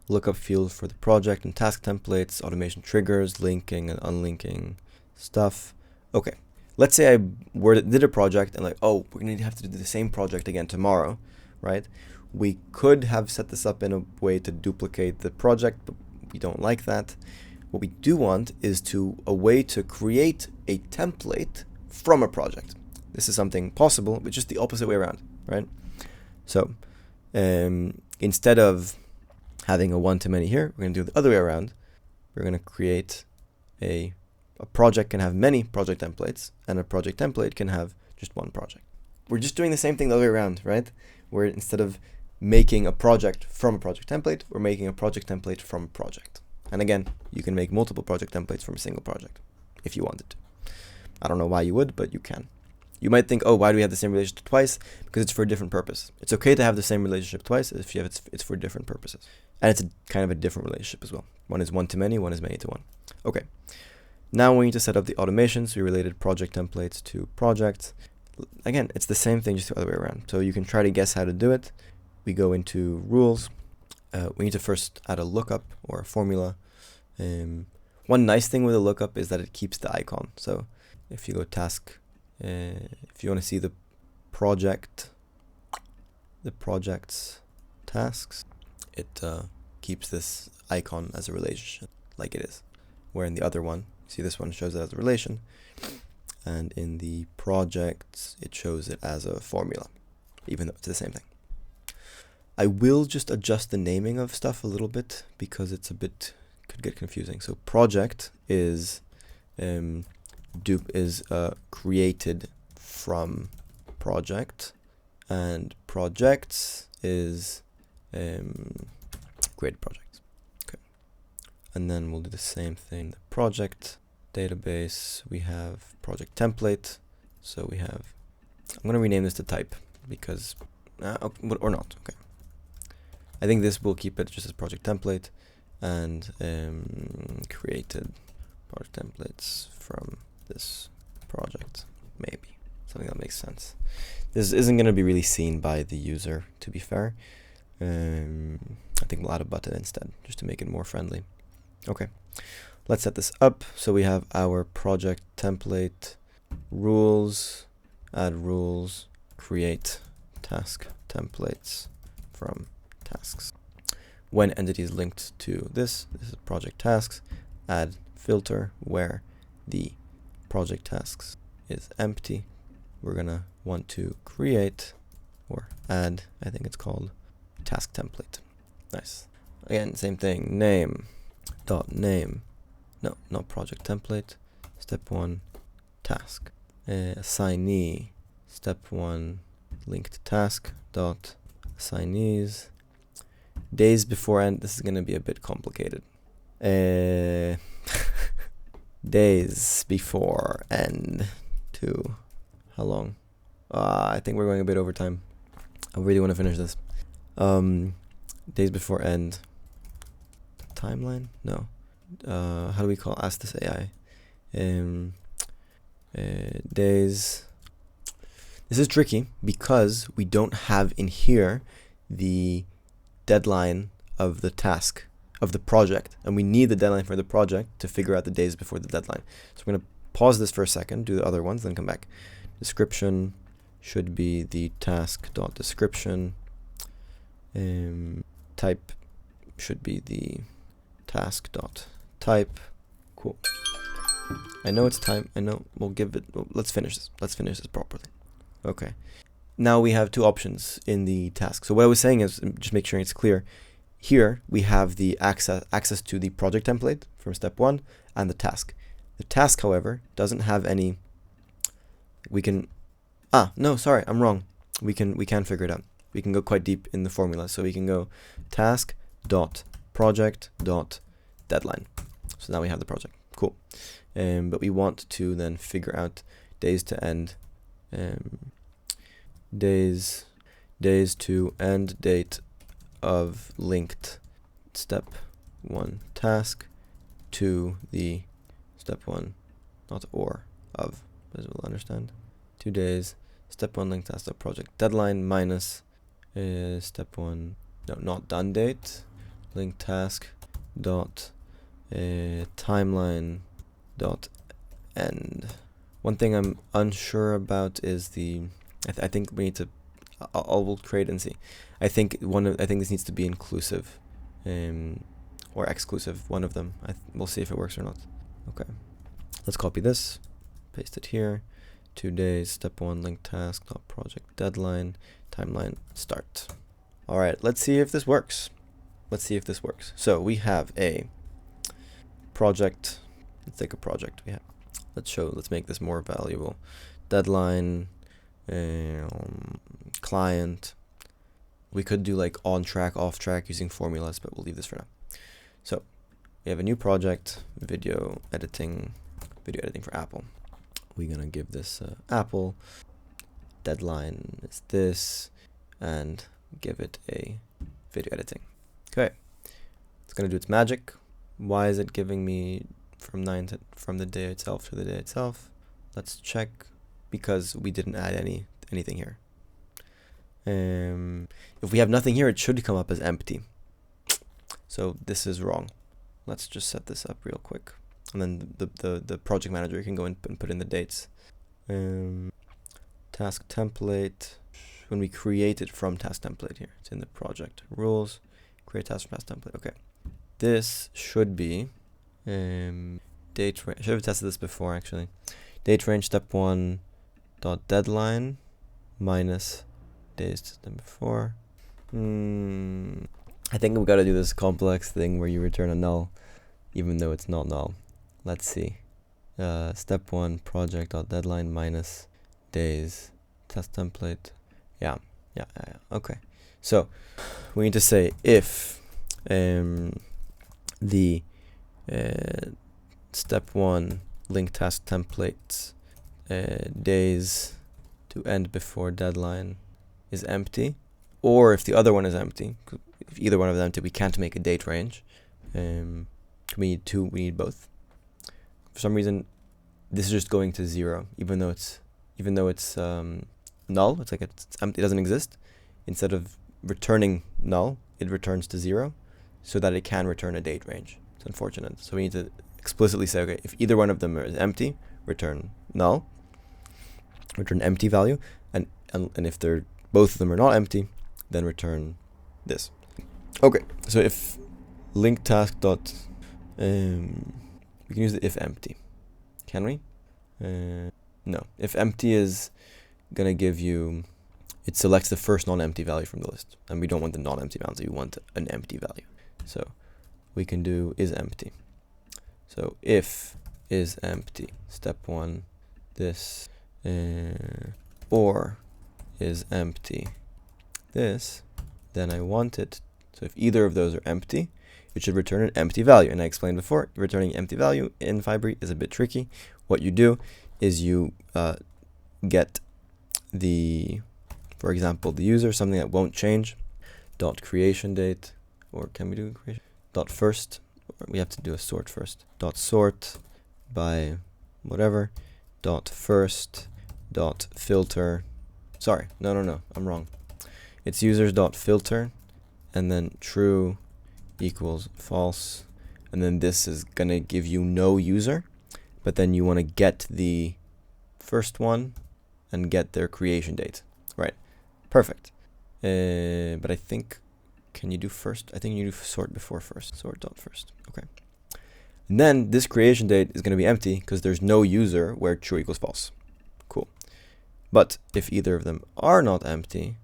Lookup field for the project and task templates, automation triggers, linking and unlinking stuff. Okay. Let's say I did a project and like, oh, we're going to have to do the same project again tomorrow, right? We could have set this up in a way to duplicate the project, but we don't like that. What we do want is a way to create a template from a project. This is something possible, but just the opposite way around, right? So instead of having a one-to-many here, we're going to do it the other way around. We're going to create a project can have many project templates, and a project template can have just one project. We're just doing the same thing the other way around, right? Where instead of making a project from a project template, we're making a project template from a project. And again, you can make multiple project templates from a single project if you wanted to. I don't know why you would, but you can. You might think, oh, why do we have the same relationship twice? Because it's for a different purpose. It's okay to have the same relationship twice if you have it's for different purposes. And it's kind of a different relationship as well. One is one-to-many, one is many-to-one. Okay. Now we need to set up the automations. We related project templates to projects. Again, it's the same thing, just the other way around. So you can try to guess how to do it. We go into rules. We need to first add a lookup or a formula. One nice thing with a lookup is that it keeps the icon. So if you go task, if you want to see the project's tasks, it keeps this icon as a relationship like it is. Where in the other one, see this one shows it as a relation. And in the projects, it shows it as a formula, even though it's the same thing. I will just adjust the naming of stuff a little bit because it's could get confusing. So project is created from project, and projects is created projects. Okay, and then we'll do the same thing. The project database, we have project template. So we have, I'm going to rename this to type because, or not. Okay. I think this will keep it just as project template, and created project templates from this project, maybe something that makes sense. This isn't going to be really seen by the user, to be fair. I think we'll add a button instead, just to make it more friendly. Okay, let's set this up. So we have our project template, rules, add rules, create task templates from tasks. When entity is linked to this is project tasks, add filter where the project tasks is empty. We're gonna want to create or add, I think it's called task template. Nice. Again, same thing, name dot name, no, not project template, step 1 task, assignee, step 1 linked task dot assignees, days before end. This is going to be a bit complicated. Days before end to how long? I think we're going a bit over time. I really want to finish this. Days before end. Timeline? No. How do we ask this AI? Days. This is tricky because we don't have in here the deadline of the task of the project, and we need the deadline for the project to figure out the days before the deadline. So I'm going to pause this for a second, do the other ones, then come back. Description should be the task.description. Type should be the task.type. Cool. I know it's time. I know. We'll give it. Well, let's finish this. Let's finish this properly. Okay. Now we have two options in the task. So what I was saying is, just make sure it's clear. Here we have the access to the project template from step 1 and the task. The task, however, doesn't have any. We can. No, sorry, I'm wrong. We can figure it out. We can go quite deep in the formula. So we can go task dot project dot deadline. So now we have the project. Cool. But we want to then figure out days to end. Days to end date of linked step 1 task to the step 1 not or of, as we'll understand, 2 days step 1 linked task of project deadline minus step 1 no, not done date linked task dot timeline dot end. One thing I'm unsure about is the I think we need to. We'll create and see. I think this needs to be inclusive, or exclusive. One of them. We'll see if it works or not. Okay. Let's copy this, paste it here. 2 days. Step 1 link task. Dot project deadline. Timeline start. All right. Let's see if this works. So we have a project. Let's take a project. Let's make this more valuable. Deadline. Client. We could do like on track, off track using formulas, but we'll leave this for now. So we have a new project, video editing for Apple. We're gonna give this Apple. Deadline is this, and give it a video editing. Okay, it's gonna do its magic. Why is it giving me from the day itself to the day itself? Let's check. Because we didn't add anything here. If we have nothing here, it should come up as empty. So this is wrong. Let's just set this up real quick, and then the project manager can go and put in the dates. Task template. When we create it from task template here, it's in the project rules. Create task from task template. Okay, this should be date range. I should have tested this before actually. Date range step 1. Dot deadline minus days to them before. I think we got to do this complex thing where you return a null even though it's not null. Let's see. Step 1 project dot deadline minus days test template. Yeah. Okay. So we need to say if the step 1 link task templates days to end before deadline is empty, or if the other one is empty. if either one of them empty, we can't make a date range. We need two, we need both. For some reason, this is just going to 0, even though it's null. It's like it's empty, it doesn't exist. Instead of returning null, it returns to 0, so that it can return a date range. It's unfortunate. So we need to explicitly say, okay, if either one of them is empty, return null, return empty value, and if both of them are not empty, then return this. Okay, so if link task dot we can use the if empty. Can we? No. If empty is gonna give you, it selects the first non-empty value from the list, and we don't want the non-empty value, we want an empty value. So we can do is empty. So if is empty, step 1, this, or is empty, this, then I want it. So if either of those are empty, it should return an empty value. And I explained before, returning empty value in Fibery is a bit tricky. What you do is you get the, for example, the user, something that won't change, dot creation date, or can we do creation? Dot first, or we have to do a sort first. Dot sort by whatever, dot first, dot filter. Sorry, no, I'm wrong. It's users dot filter, and then true equals false, and then this is gonna give you no user, but then you want to get the first one and get their creation date, right? Perfect. But I think, can you do first? I think you do sort before first. Sort dot first. Okay. And then this creation date is going to be empty because there's no user where true equals false. Cool. But if either of them are not empty,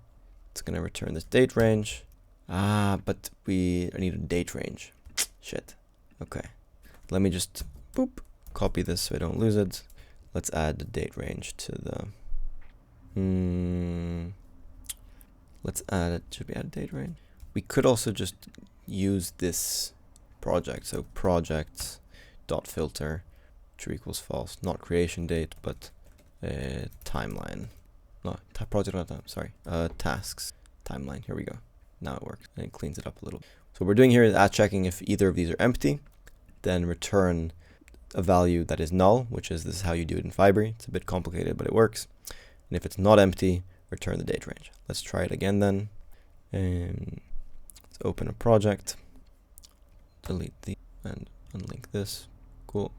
it's going to return this date range. But we need a date range. Shit. Okay. Let me just copy this so I don't lose it. Let's add the date range to the. Let's add it. Should we add a date range? We could also just use this project. So projects dot filter true equals false, not creation date, but timeline. No, project not time. Sorry. Tasks timeline. Here we go. Now it works and it cleans it up a little. So what we're doing here is checking if either of these are empty, then return a value that is null, which is this is how you do it in Fibery. It's a bit complicated, but it works. And if it's not empty, return the date range. Let's try it again then. Let's open a project, delete the and unlink this. Cool.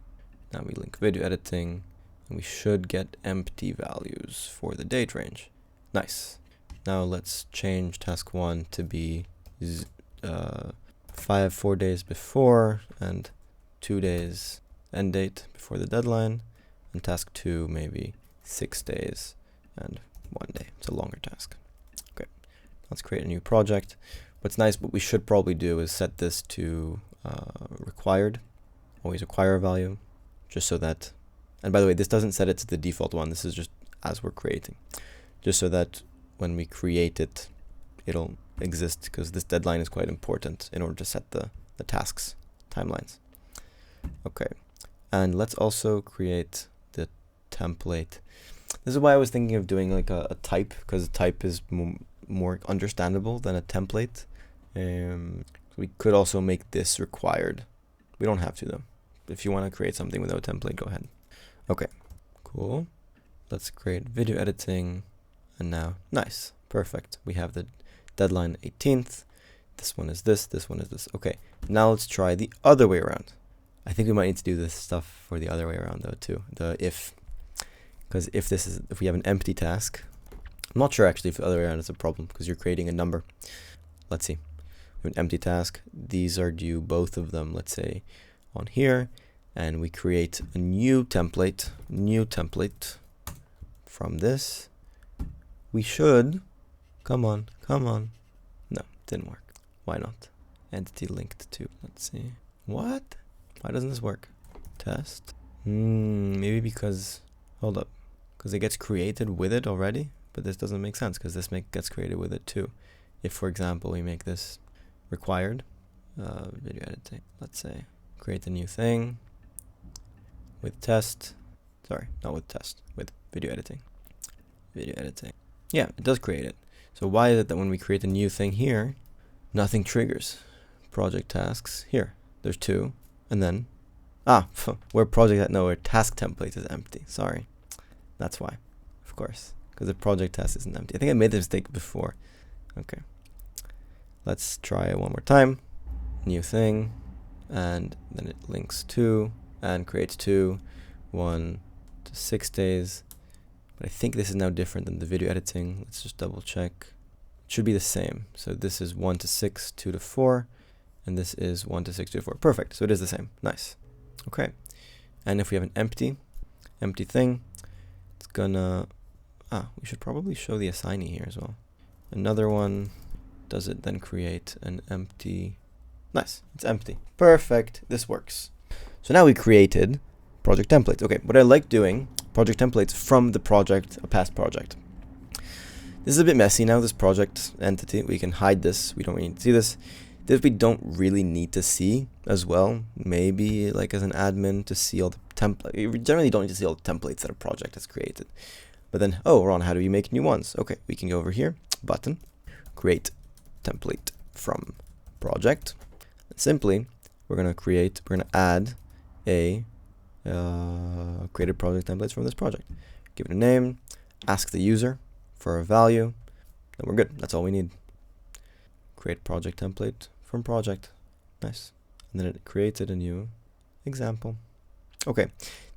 Now we link video editing, and we should get empty values for the date range. Nice. Now let's change task 1 to be 4 days before and 2 days end date before the deadline, and task 2 maybe 6 days and 1 day. It's a longer task. Okay, let's create a new project. What's nice, what we should probably do is set this to required, always require a value, just so that, and by the way, this doesn't set it to the default one, this is just as we're creating, just so that when we create it, it'll exist, because this deadline is quite important in order to set the tasks timelines. Okay, and let's also create the template. This is why I was thinking of doing like a type, because a type is more understandable than a template. We could also make this required. We don't have to though. If you want to create something without a template, go ahead. Okay, cool. Let's create video editing. And now, nice, perfect. We have the deadline 18th. This one is this one is this. Okay, now let's try the other way around. I think we might need to do this stuff for the other way around though too. The if, because if we have an empty task, I'm not sure actually if the other way around is a problem because you're creating a number. Let's see. We have an empty task. These are due, both of them, let's say on here, and we create a new template from this. We should, come on. No, didn't work. Why not? Entity linked to, let's see. What? Why doesn't this work? Test. Maybe because, hold up, because it gets created with it already, but this doesn't make sense because this gets created with it too. If, for example, we make this required, video editing, let's say, create a new thing with test, sorry, not with test, with video editing. Yeah, it does create it. So why is it that when we create a new thing here, Nothing triggers. Project tasks. Here, there's 2. And then, where project, no, where task template is empty. Sorry. That's why, of course, because the project task isn't empty. I think I made the mistake before. Okay. Let's try it one more time. New thing. And then it links to and creates 2, 1 to 6 days. But I think this is now different than the video editing. Let's just double check. It should be the same. So this is 1 to 6, 2 to 4. And this is 1 to 6, 2 to 4. Perfect. So it is the same. Nice. Okay. And if we have an empty thing, it's gonna, we should probably show the assignee here as well. Another one, does it then create an empty? Nice, it's empty. Perfect, this works. So now we created project templates. Okay, what I like doing, project templates from the project, a past project. This is a bit messy now, this project entity. We can hide this, we don't really need to see this. This we don't really need to see as well. Maybe like as an admin to see all the templates. You generally don't need to see all the templates that a project has created. But then, Ron, how do we make new ones? Okay, we can go over here, button, create template from project. And simply, we're gonna add a created project templates from this project. Give it a name, ask the user for a value, then we're good. That's all we need. Create project template from project. Nice. And then it created a new example. Okay,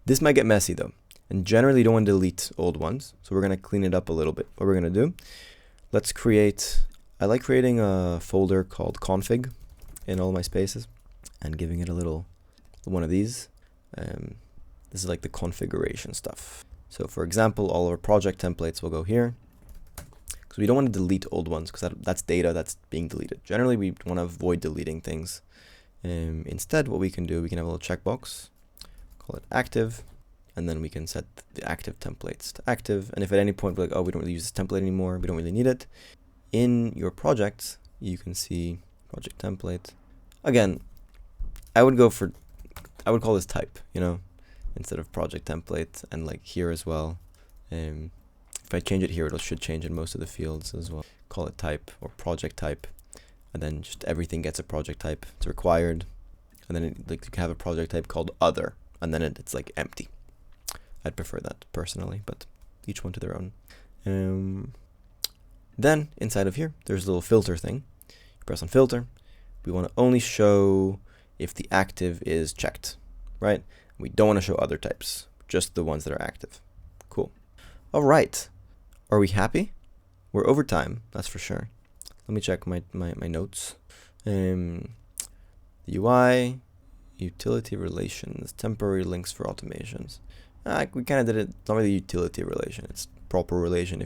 this might get messy though. And generally you don't want to delete old ones. So we're going to clean it up a little bit. What we're going to do, let's create, I like creating a folder called config in all my spaces and giving it a little one of these. This is like the configuration stuff. So for example, all of our project templates will go here. So we don't want to delete old ones because that's data that's being deleted. Generally, we want to avoid deleting things. Instead, what we can do, we can have a little checkbox, call it active, and then we can set the active templates to active. And if at any point we're like, oh, we don't really use this template anymore, we don't really need it, in your projects, you can see project template. Again, I would call this type, instead of project template, and like here as well. If I change it here, it should change in most of the fields as well. Call it type or project type, and then just everything gets a project type. It's required, and then you can have a project type called other, and then it's like empty. I'd prefer that personally, but each one to their own. Then inside of here, there's a little filter thing. You press on filter. We want to only show if the active is checked, right? We don't want to show other types, just the ones that are active. Cool. All right. Are we happy? We're over time, that's for sure. Let me check my notes. The UI, utility relations, temporary links for automations. We kind of did it, not really utility relation, it's proper relation.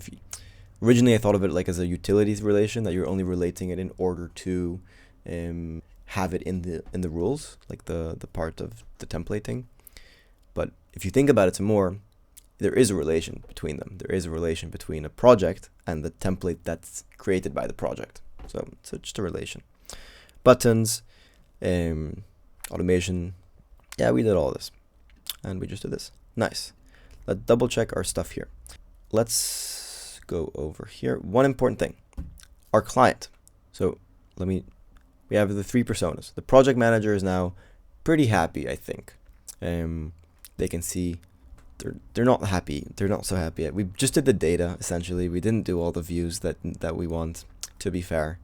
Originally I thought of it like as a utilities relation, that you're only relating it in order to have it in the rules, like the part of the templating. But if you think about it some more, there is a relation between them. There is a relation between a project and the template that's created by the project. So it's just a relation. Buttons, automation. Yeah, we did all this. And we just did this. Nice. Let's double check our stuff here. Let's go over here. One important thing. Our client. So we have the 3 personas. The project manager is now pretty happy, I think. They can see they're not happy. They're not so happy yet. We just did the data, essentially. We didn't do all the views that we want, to be fair.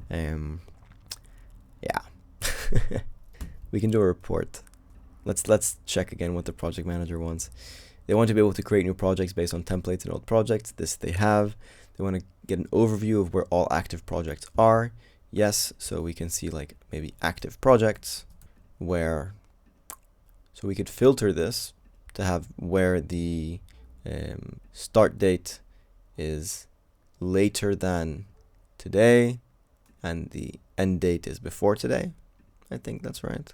Yeah. We can do a report. Let's check again what the project manager wants. They want to be able to create new projects based on templates and old projects. This they have. They want to get an overview of where all active projects are. Yes, so we can see like maybe active projects where, so we could filter this to have where the start date is later than today and the end date is before today. I think that's right.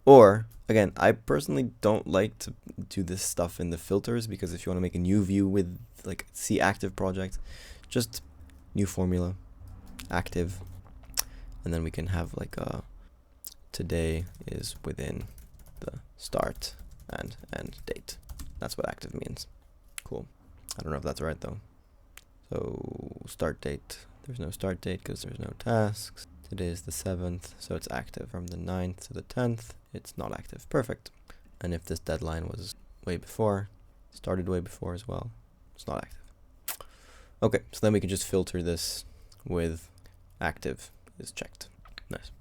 Or again, I personally don't like to do this stuff in the filters, because if you want to make a new view with like see active projects, just new formula, active, and then we can have like a today is within the start and end date. That's what active means. Cool. I don't know if that's right though. So start date, there's no start date because there's no tasks. Today is the 7th, so it's active. From the 9th to the 10th, it's not active. Perfect. And if this deadline was way before, started way before as well, it's not active. Okay, so then we can just filter this with active is checked. Nice.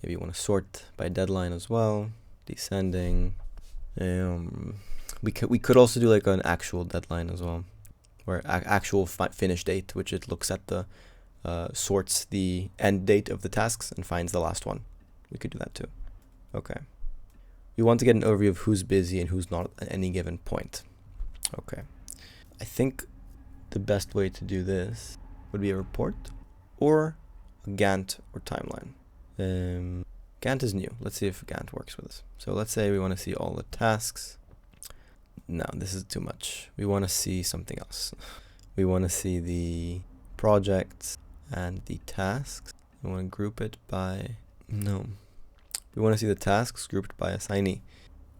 Maybe you want to sort by deadline as well, descending. We could also do like an actual deadline as well, where actual finish date, which it looks at the sorts the end date of the tasks and finds the last one. We could do that too. Okay. We want to get an overview of who's busy and who's not at any given point. Okay. I think the best way to do this would be a report or a Gantt or timeline. Gantt is new. Let's see if Gantt works with us. So let's say we want to see all the tasks. No, this is too much. We want to see something else. We want to see the projects and the tasks. We want to group it by... No. We want to see the tasks grouped by assignee.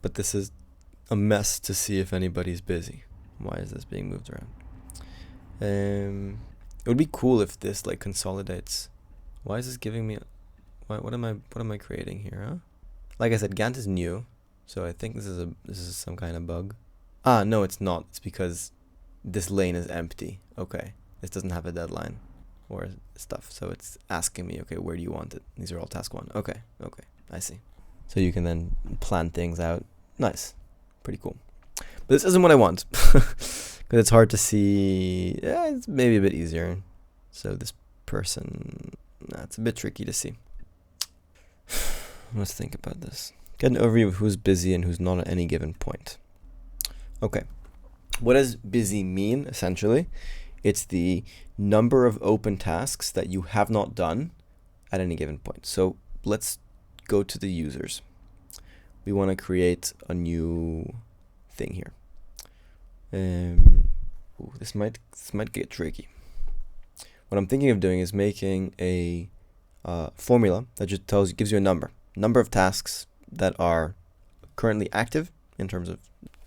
But this is a mess to see if anybody's busy. Why is this being moved around? It would be cool if this like consolidates. Why is this giving me... What am I creating here, huh? Like I said, Gantt is new, so I think this is some kind of bug. Ah, no, it's not. It's because this lane is empty. Okay, this doesn't have a deadline or stuff, so it's asking me, okay, where do you want it? These are all task 1. Okay, I see. So you can then plan things out. Nice, pretty cool. But this isn't what I want because it's hard to see. Yeah, it's maybe a bit easier. So this person, it's a bit tricky to see. Let's think about this. Get an overview of who's busy and who's not at any given point. Okay. What does busy mean, essentially? It's the number of open tasks that you have not done at any given point. So let's go to the users. We want to create a new thing here. This might get tricky. What I'm thinking of doing is making a formula that just gives you a number of tasks that are currently active in terms of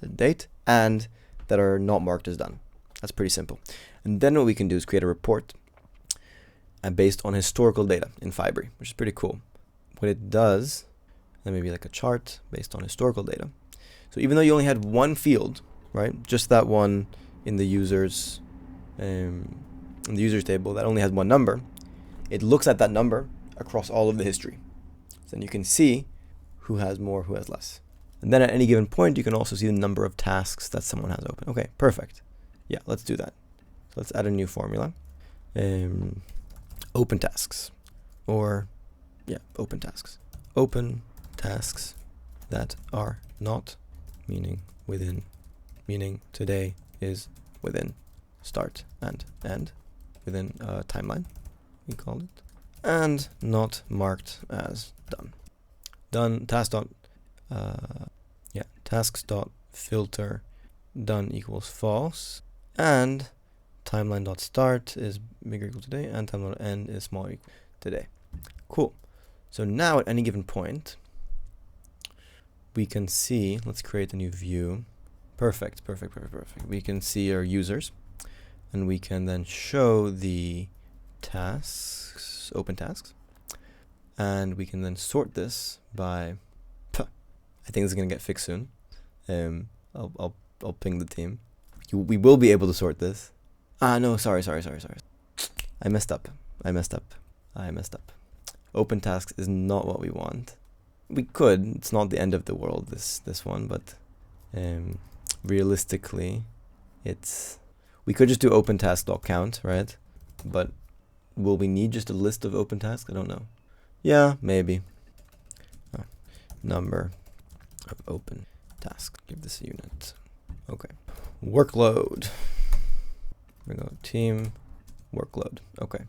the date and that are not marked as done. That's pretty simple. And then what we can do is create a report based on historical data in Fibery, which is pretty cool. What it does, then maybe like a chart based on historical data. So even though you only had one field, right, just that one in the users table that only has one number, it looks at that number across all of the history. So then you can see who has more, who has less. And then at any given point, you can also see the number of tasks that someone has open. Okay, perfect. Yeah, let's do that. So let's add a new formula. Open tasks. Open tasks. Open tasks that are not, meaning within, meaning today is within start and end, within a timeline, we called it, and not marked as done. Done tasks dot filter done equals false, and timeline dot start is bigger equal today, and timeline dot end is smaller equal today. Cool. So now at any given point, we can see, let's create a new view. Perfect. We can see our users, and we can then show the tasks, open tasks, and we can then sort this by, I think this is going to get fixed soon. I'll ping the team. We will be able to sort this. No, sorry. I messed up. Open tasks is not what we want. We could. It's not the end of the world, this one, but realistically, we could just do open task.count, right? But will we need just a list of open tasks? I don't know. Yeah, maybe. Number of open tasks. Give this a unit. Okay. Workload. Here we go. Team workload. Okay.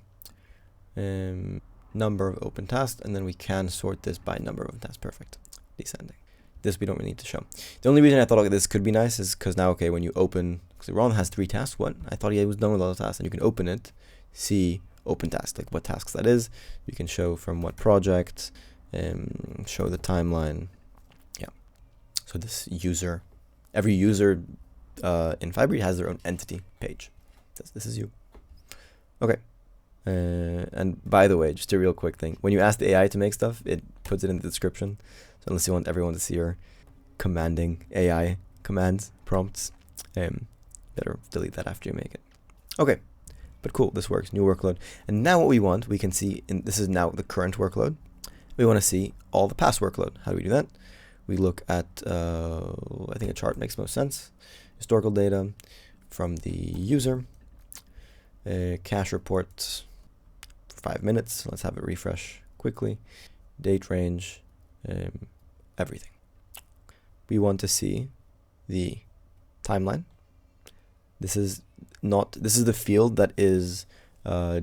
Number of open tasks, and then we can sort this by number of tasks. Perfect. Descending. This we don't really need to show. The only reason I thought this could be nice is because now, okay, when you open, because Ron has 3 tasks. What? I thought he was done with all the tasks, and you can open it, see open tasks, like what tasks that is. You can show from what project, show the timeline. Yeah. So this user, every user in Fibery has their own entity page. This is you. Okay. And by the way, just a real quick thing. When you ask the AI to make stuff, it puts it in the description. So unless you want everyone to see your commanding AI commands, prompts, better delete that after you make it. Okay, but cool, this works, new workload. And now what we want, we can see, this is now the current workload. We want to see all the past workload. How do we do that? We look at, I think a chart makes most sense. Historical data from the user, cache report for 5 minutes. Let's have it refresh quickly. Date range, everything. We want to see the timeline. This is the field that is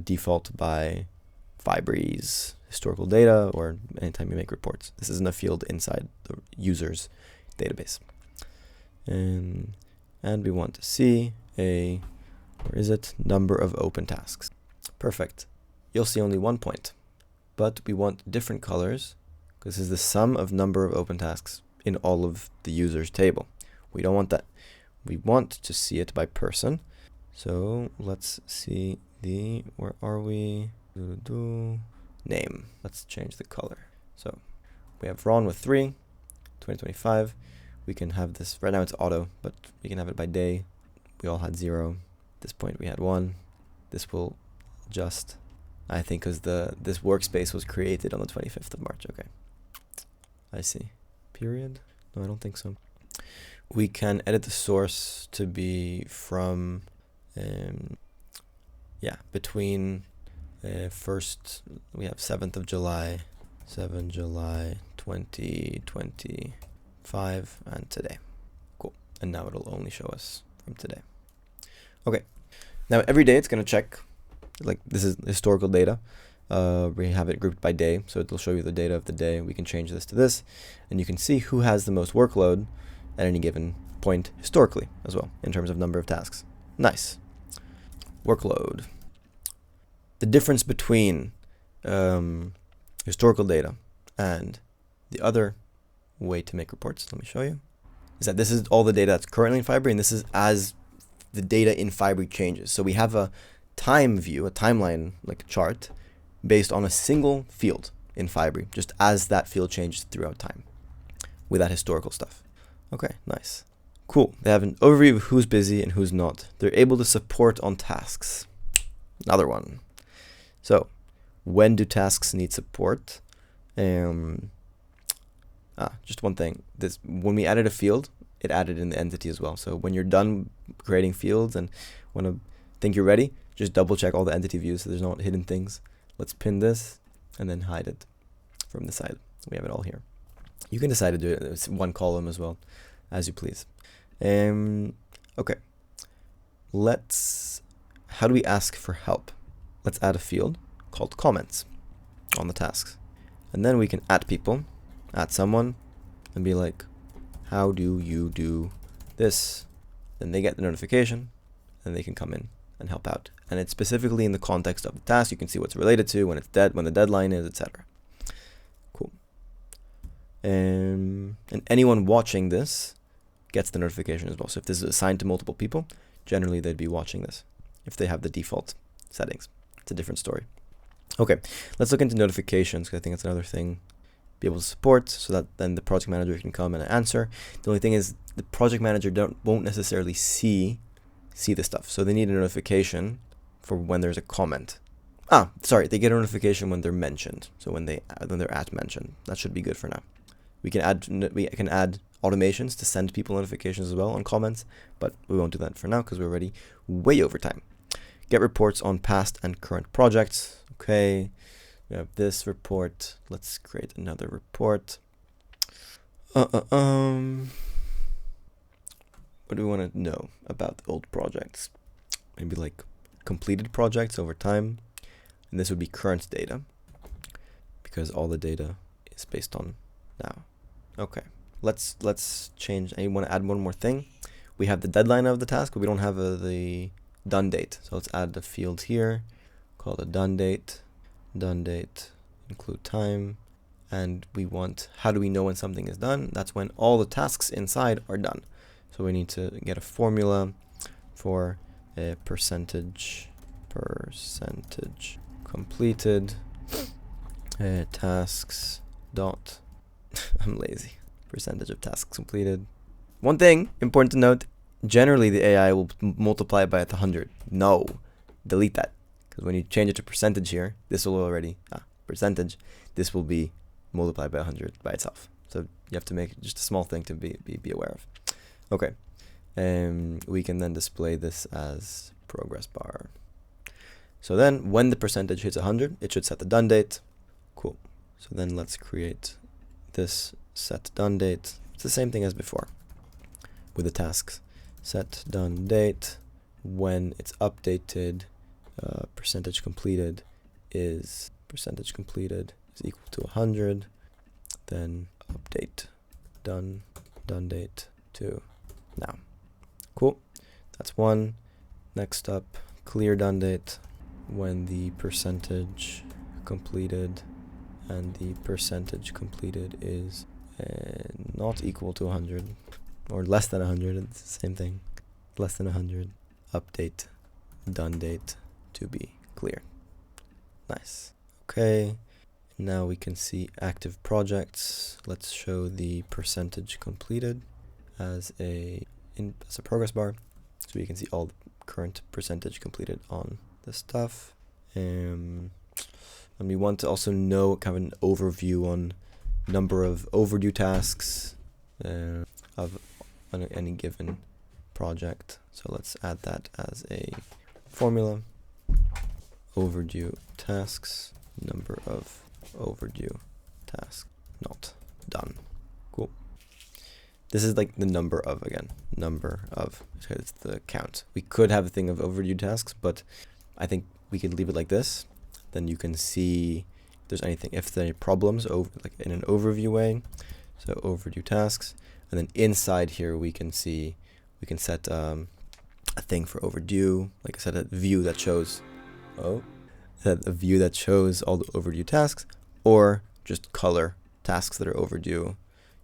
default by Fibery's historical data, or anytime you make reports. This isn't a field inside the user's database. And we want to see a, where is it? Number of open tasks. Perfect. You'll see only 1 point, but we want different colors because this is the sum of number of open tasks in all of the user's table. We don't want that. We want to see it by person. So let's see the, where are we? Name. Let's change the color. So we have Ron with 3, 2025. We can have this, right now it's auto, but we can have it by day. We all had 0. At this point we had 1. This will adjust, I think, because this workspace was created on the 25th of March. Okay. I see. Period? No, I don't think so. We can edit the source to be from, between first, we have 7th of July, 7 July 2025, and today. Cool. And now it'll only show us from today. Okay. Now every day it's going to check, like this is historical data. We have it grouped by day, so it'll show you the data of the day. We can change this to this, and you can see who has the most workload at any given point historically as well, in terms of number of tasks. Nice. Workload. The difference between historical data and the other way to make reports, let me show you, is that this is all the data that's currently in Fibery, and this is as the data in Fibery changes. So we have a time view, a timeline, like a chart, based on a single field in Fibery, just as that field changes throughout time with that historical stuff. Okay, nice. Cool. They have an overview of who's busy and who's not. They're able to support on tasks. Another one. So, when do tasks need support? Just one thing. This, when we added a field, it added in the entity as well. So when you're done creating fields and think you're ready, just double check all the entity views so there's no hidden things. Let's pin this and then hide it from the side. We have it all here. You can decide to do it as one column as well, as you please. Okay. How do we ask for help? Let's add a field called comments on the tasks. And then we can add people, add someone, and be like, how do you do this? Then they get the notification, and they can come in and help out. And it's specifically in the context of the task. You can see what's related to, when it's when the deadline is, etc. Cool. And anyone watching this gets the notification as well. So if this is assigned to multiple people, generally they'd be watching this if they have the default settings. It's a different story. Okay, let's look into notifications, because I think that's another thing be able to support, so that then the project manager can come and answer. The only thing is the project manager won't necessarily see this stuff, so they need a notification for when there's a comment. They get a notification when they're mentioned, so when they're at mentioned. That should be good for now. We can add automations to send people notifications as well on comments, but we won't do that for now because we're already way over time. Get reports on past and current projects. Okay, we have this report. Let's create another report. What do we want to know about the old projects? Maybe like completed projects over time. And this would be current data, because all the data is based on now. Okay, let's change. I want to add one more thing. We have the deadline of the task, but we don't have the done date. So let's add the field here called a done date. Done date, include time, and we want, how do we know when something is done? That's when all the tasks inside are done. So we need to get a formula for a percentage completed tasks dot I'm lazy. Percentage of tasks completed. One thing important to note, generally the AI will multiply it by 100. No, delete that. Because when you change it to percentage here, this will already, percentage, this will be multiplied by 100 by itself. So you have to make just a small thing to be aware of. Okay, we can then display this as progress bar. So then when the percentage hits 100, it should set the done date. Cool. So then let's create this set done date. It's the same thing as before with the tasks. Set done date when it's updated, percentage completed is equal to 100. Then update done date to now. Cool. That's one. Next up, clear done date when the percentage completed and the percentage completed is not equal to 100 or less than 100. It's the same thing. Less than 100. Update done date to be clear. Nice. Okay. Now we can see active projects. Let's show the percentage completed as a progress bar, so you can see all the current percentage completed on the stuff. And we want to also know kind of an overview on number of overdue tasks of any given project. So let's add that as a formula. Overdue tasks, number of overdue tasks not done. Cool. This is like the number of, again, it's the count. We could have a thing of overdue tasks, but I think we could leave it like this. Then you can see if there's anything, if there are any problems like in an overview way. So overdue tasks, and then inside here we can set a thing for overdue, like I said, a view that shows all the overdue tasks, or just color tasks that are overdue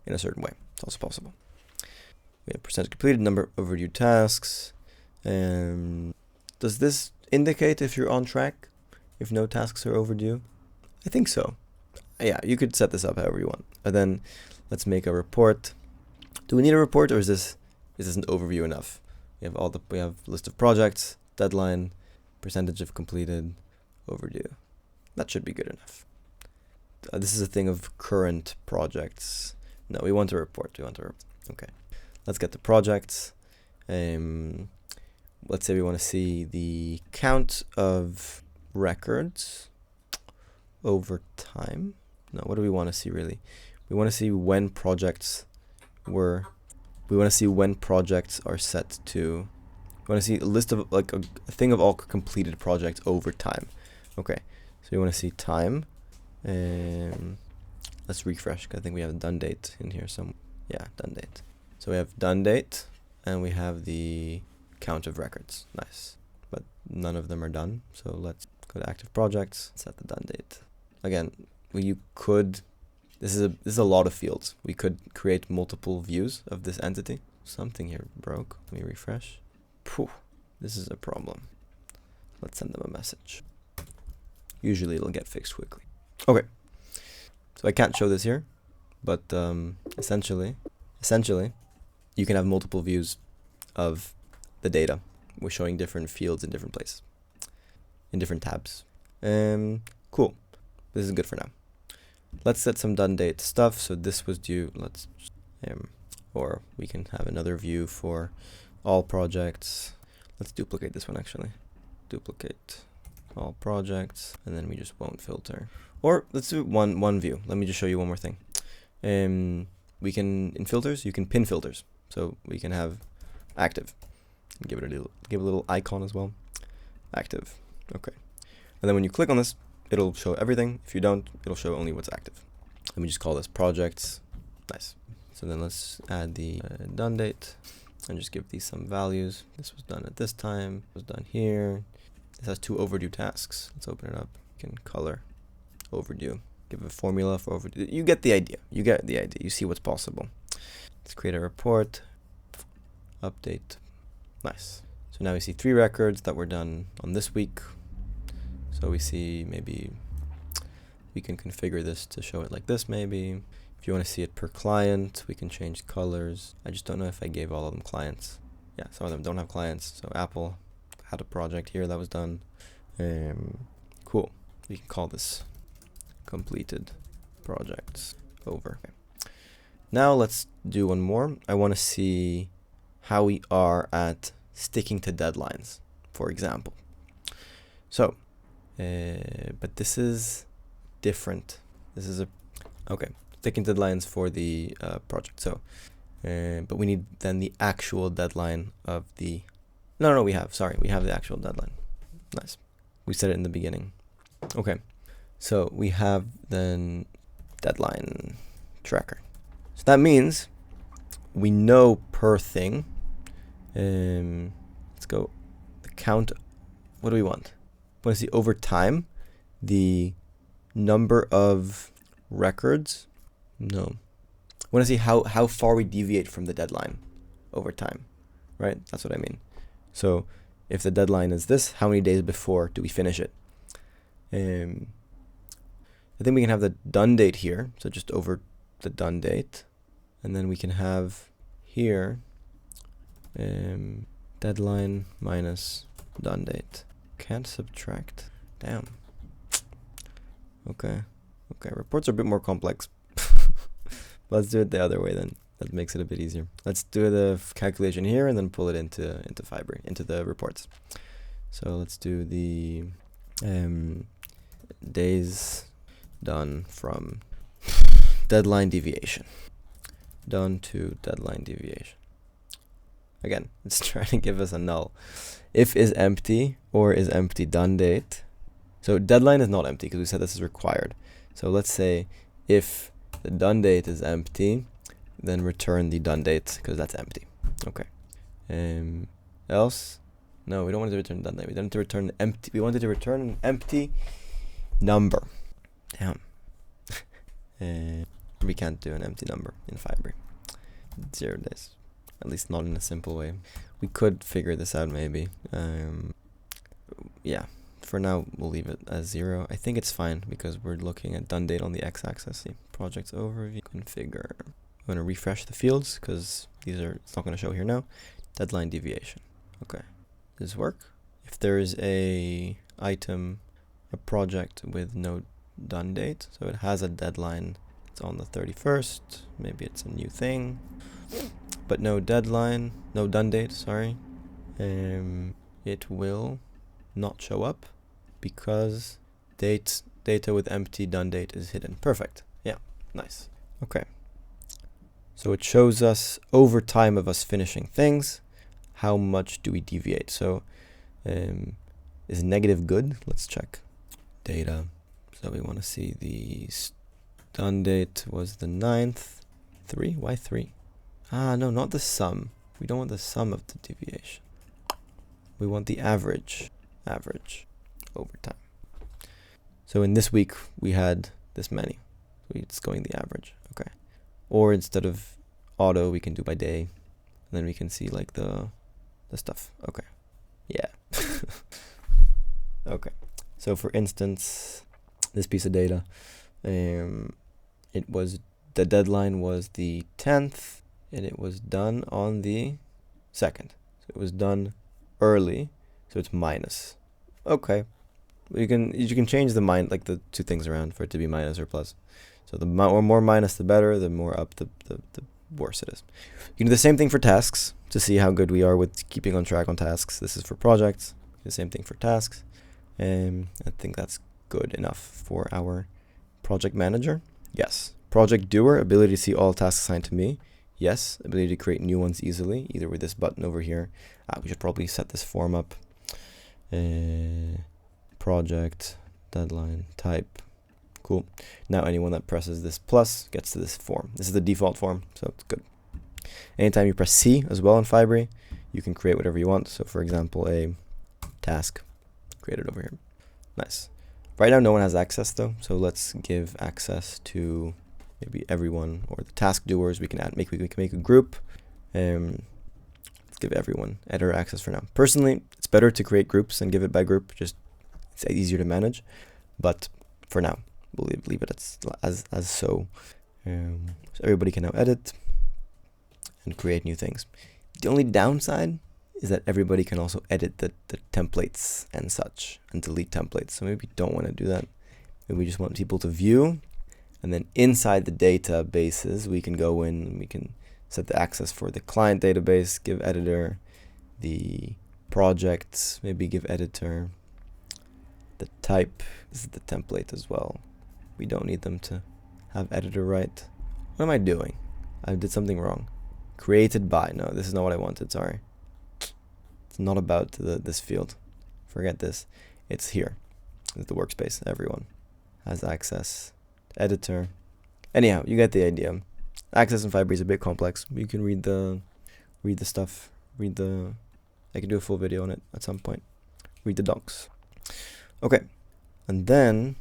in a certain way. It's also possible. We have percentage completed, number of overdue tasks. Does this indicate if you're on track, if no tasks are overdue? I think so. Yeah, you could set this up however you want. And then let's make a report. Do we need a report, or is this an overview enough? We have list of projects, deadline, percentage of completed, overdue. That should be good enough. This is a thing of current projects. No, we want a report. Okay. Let's get the projects. Let's say we want to see the count of records over time. No, what do we want to see really? We want to see when projects are set to. We want to see a list of like a thing of all completed projects over time. Okay, so we want to see time. Let's refresh, because I think we have a done date in here somewhere. Yeah, done date. So we have done date, and we have the count of records. Nice. But none of them are done. So let's go to active projects, set the done date. Again, this is a lot of fields. We could create multiple views of this entity. Something here broke. Let me refresh. Phew, this is a problem. Let's send them a message. Usually it'll get fixed quickly. Okay. So I can't show this here, but essentially, you can have multiple views of the data. We're showing different fields in different places, in different tabs. Cool. This is good for now. Let's set some done date stuff. So this was due. Or we can have another view for all projects. Let's duplicate this one actually. Duplicate all projects, and then we just won't filter. Or let's do one view. Let me just show you one more thing. We can, in filters, you can pin filters. So we can have active. Give it a little icon as well. Active. Okay. And then when you click on this, it'll show everything. If you don't, it'll show only what's active. Let me just call this projects. Nice. So then let's add the done date and just give these some values. This was done at this time. It was done here. This has 2 overdue tasks. Let's open it up. You can color overdue. Give a formula for overdue. You get the idea. You see what's possible. Let's create a report. Update. Nice. So now we see 3 records that were done on this week. So So we see maybe we can configure this to show it like this maybe. If you want to see it per client, we can change colors. I just don't know if I gave all of them clients. Yeah, some of them don't have clients. So Apple had a project here that was done. Cool. We can call this completed projects over. Okay. Now let's do one more. I want to see how we are at sticking to deadlines, for example. So, but this is different. This is okay, sticking to deadlines for the project. So, but we need then the actual deadline of the, no, we have the actual deadline. Nice. We said it in the beginning. Okay. So we have then deadline tracker. So that means we know per thing. Let's go the count. What do we want? We want to see over time the number of records. No. We want to see how far we deviate from the deadline over time, right? That's what I mean. So if the deadline is this, how many days before do we finish it? I think we can have the done date here, so just over the done date, and then we can have here deadline minus done date. Can't subtract. Damn. Okay. Reports are a bit more complex. Let's do it the other way then. That makes it a bit easier. Let's do the calculation here and then pull it into Fibery, into the reports. So let's do the days done from deadline deviation. Done to deadline deviation. Again, it's trying to give us a null. If is empty or is empty done date. So deadline is not empty because we said this is required. So let's say if the done date is empty, then return the done date because that's empty. Okay. Else? No, we don't want to return done date. We don't want to return empty. We wanted to return an empty number. Damn. We can't do an empty number in Fibery. 0 days. At least not in a simple way. We could figure this out maybe. Yeah. For now, we'll leave it as 0. I think it's fine because we're looking at done date on the x-axis. See, projects overview, configure. I'm going to refresh the fields because it's not going to show here now. Deadline deviation. Okay. Does this work? If there is a project with no done date, so it has a deadline, it's on the 31st, maybe it's a new thing, but no deadline, no done date, sorry, it will not show up because data with empty done date is hidden. Perfect. Yeah, nice. Okay. So it shows us over time of us finishing things, how much do we deviate. So is negative good? Let's check. Data. So we want to see the done date was the 9th. 3? Why 3? Ah, no, not the sum. We don't want the sum of the deviation. We want the average over time. So in this week, we had this many. So it's going the average. Okay. Or instead of auto, we can do by day. And then we can see like the stuff. Okay. Yeah. Okay. So for instance, this piece of data, the deadline was the 10th and it was done on the 2nd. So it was done early, so it's minus. Okay. You can change the two things around for it to be minus or plus. So the more minus the better, the more up the worse it is. You can do the same thing for tasks to see how good we are with keeping on track on tasks. This is for projects. The same thing for tasks. I think that's good enough for our project manager. Yes. Project doer, ability to see all tasks assigned to me. Yes. Ability to create new ones easily, either with this button over here. We should probably set this form up. Project, deadline, type. Cool. Now anyone that presses this plus gets to this form. This is the default form, so it's good. Anytime you press C as well in Fibery, you can create whatever you want. So for example, a task. Create it over here. Nice. Right now no one has access though, so let's give access to maybe everyone or the task doers. We can we can make a group. Let's give everyone editor access for now. Personally, it's better to create groups and give it by group. Just It's easier to manage, but for now, we'll leave it as so. So everybody can now edit and create new things. The only downside is that everybody can also edit the templates and such, and delete templates. So maybe we don't want to do that. Maybe we just want people to view, and then inside the databases, we can go in and we can set the access for the client database, give editor, the projects, maybe give editor, the type. This is the template as well. We don't need them to have editor right. What am I doing? I did something wrong. Created by. No, this is not what I wanted. Sorry. It's not about this field. Forget this. It's here. It's the workspace. Everyone has access to editor. Anyhow, you get the idea. Access in Fibery is a bit complex. You can read the stuff. I can do a full video on it at some point. Read the docs. Okay, and then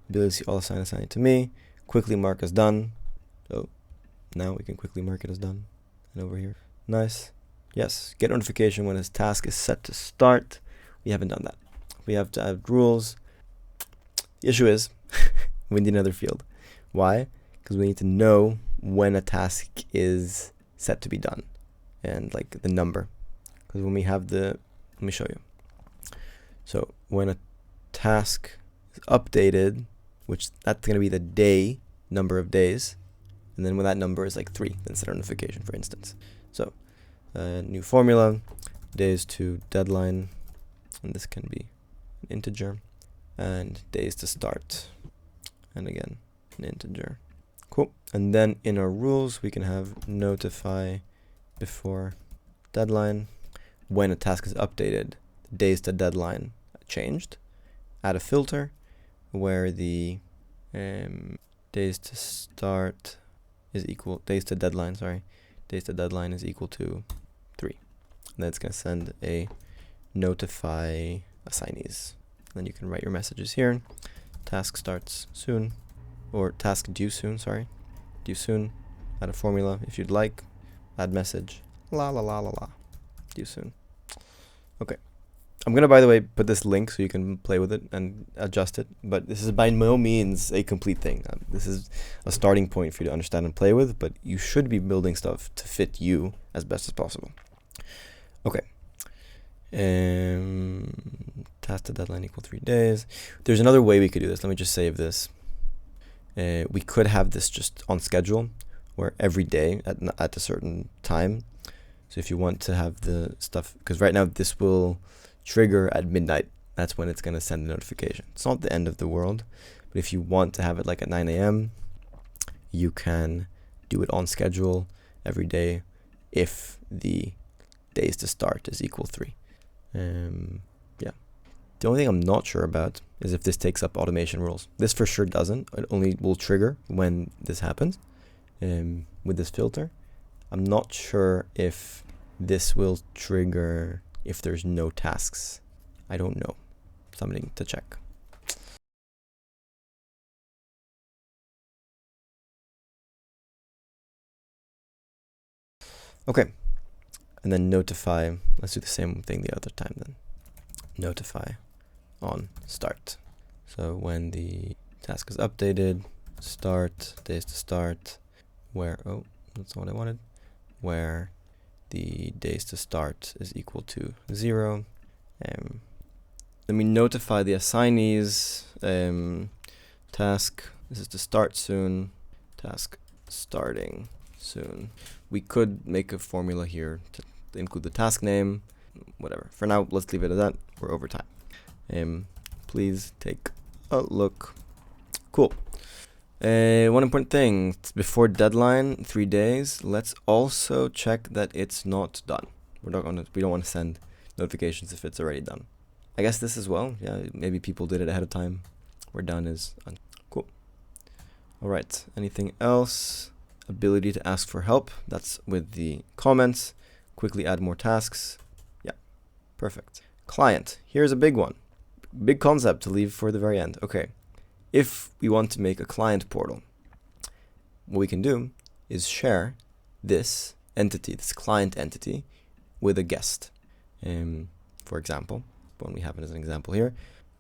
ability to see all assigned to me. Quickly mark as done. So now we can quickly mark it as done. And over here, nice. Yes, get notification when his task is set to start. We haven't done that. We have to add rules. The issue is we need another field. Why? Because we need to know when a task is set to be done, and like the number. Because when we have let me show you. So when a task is updated, which that's going to be the number of days, and then when that number is like 3, then set a notification, for instance. So new formula, days to deadline, and this can be an integer, and days to start, and again an integer. Cool. And then in our rules we can have notify before deadline. When a task is updated, days to deadline changed. Add a filter where the days to start is equal, days to deadline is equal to 3. And then it's going to send a notify assignees. Then you can write your messages here. Task starts soon, or task due soon, due soon. Add a formula if you'd like. Add message, la la la la la, due soon. Okay. I'm going to, by the way, put this link so you can play with it and adjust it, but this is by no means a complete thing. This is a starting point for you to understand and play with, but you should be building stuff to fit you as best as possible. Okay. Task to deadline equal 3 days. There's another way we could do this. Let me just save this. We could have this just on schedule, where every day at a certain time. So if you want to have the stuff, because right now this will trigger at midnight. That's when it's going to send the notification. It's not the end of the world, but if you want to have it like at 9 a.m., you can do it on schedule every day if the days to start is equal 3. Yeah. The only thing I'm not sure about is if this takes up automation rules. This for sure doesn't. It only will trigger when this happens with this filter. I'm not sure if this will trigger if there's no tasks. I don't know. Something to check. Okay. And then notify. Let's do the same thing the other time then. Notify on start. So when the task is updated, start, days to start, where, oh, that's not what I wanted, where the days to start is equal to 0. Then we notify the assignees, task, this is to start soon, task starting soon. We could make a formula here to include the task name, whatever. For now, let's leave it at that. We're over time. Please take a look. Cool. One important thing, before deadline, 3 days, let's also check that it's not done. We don't want to send notifications if it's already done. I guess this as well. Yeah, maybe people did it ahead of time. We're done is cool. All right. Anything else? Ability to ask for help. That's with the comments. Quickly add more tasks. Yeah, perfect. Client. Here's a big one. Big concept to leave for the very end. Okay. If we want to make a client portal, what we can do is share this entity, this client entity, with a guest. For example, when we have it as an example here,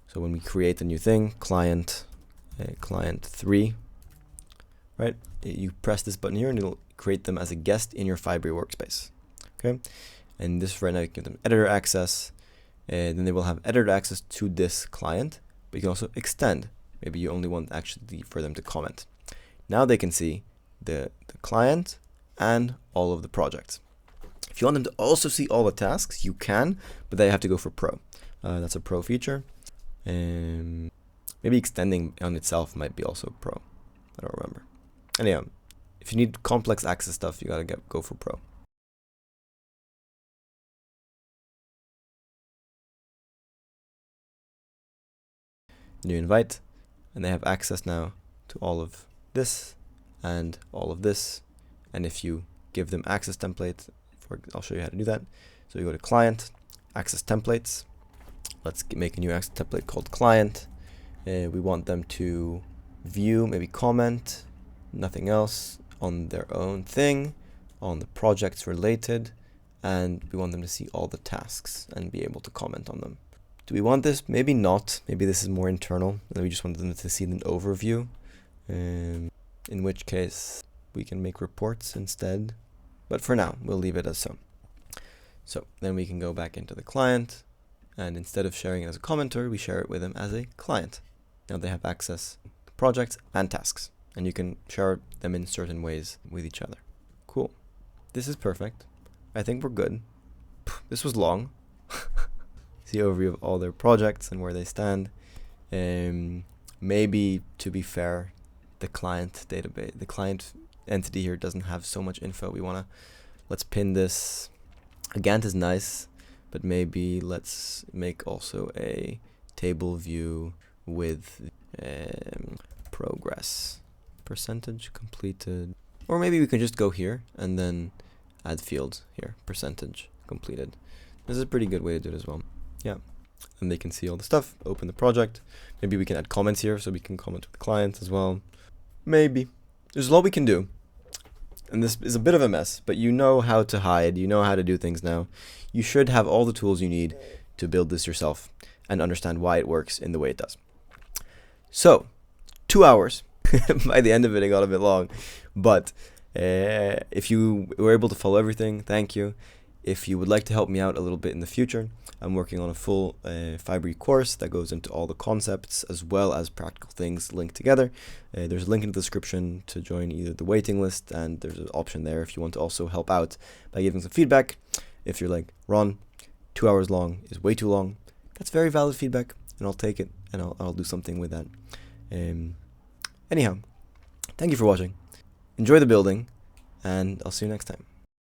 So when we create a new thing, client 3, right? You press this button here and it'll create them as a guest in your Fibery workspace. Okay, and this right now you can give them editor access, and then they will have editor access to this client, but you can also extend. Maybe you only want actually for them to comment. Now they can see the client and all of the projects. If you want them to also see all the tasks, you can, but they have to go for Pro. That's a Pro feature. Maybe extending on itself might be also Pro. I don't remember. Anyhow, if you need complex access stuff, you gotta go for Pro. You invite, and they have access now to all of this and all of this. And if you give them access template, I'll show you how to do that. So you go to client, access templates. Let's make a new access template called client. We want them to view, maybe comment, nothing else, on their own thing, on the projects related, and we want them to see all the tasks and be able to comment on them. Do we want this? Maybe not. Maybe this is more internal, and we just want them to see an overview, in which case we can make reports instead. But for now, we'll leave it as so. So then we can go back into the client, and instead of sharing it as a commenter, we share it with them as a client. Now they have access to projects and tasks, and you can share them in certain ways with each other. Cool. This is perfect. I think we're good. This was long. The overview of all their projects and where they stand. Maybe, to be fair, the client database, the client entity here doesn't have so much info. Let's pin this. A Gantt is nice, but maybe let's make also a table view with progress, percentage completed, or maybe we can just go here and then add fields here, percentage completed. This is a pretty good way to do it as well. Yeah, and they can see all the stuff, open the project. Maybe we can add comments here so we can comment with the client as well. Maybe. There's a lot we can do. And this is a bit of a mess, but you know how to hide, you know how to do things now. You should have all the tools you need to build this yourself and understand why it works in the way it does. So, 2 hours. By the end of it, it got a bit long. But if you were able to follow everything, thank you. If you would like to help me out a little bit in the future, I'm working on a full Fibery course that goes into all the concepts as well as practical things linked together. There's a link in the description to join either the waiting list, and there's an option there if you want to also help out by giving some feedback. If you're like, Ron, 2 hours long is way too long, that's very valid feedback, and I'll take it and I'll do something with that. Anyhow, thank you for watching. Enjoy the building, and I'll see you next time.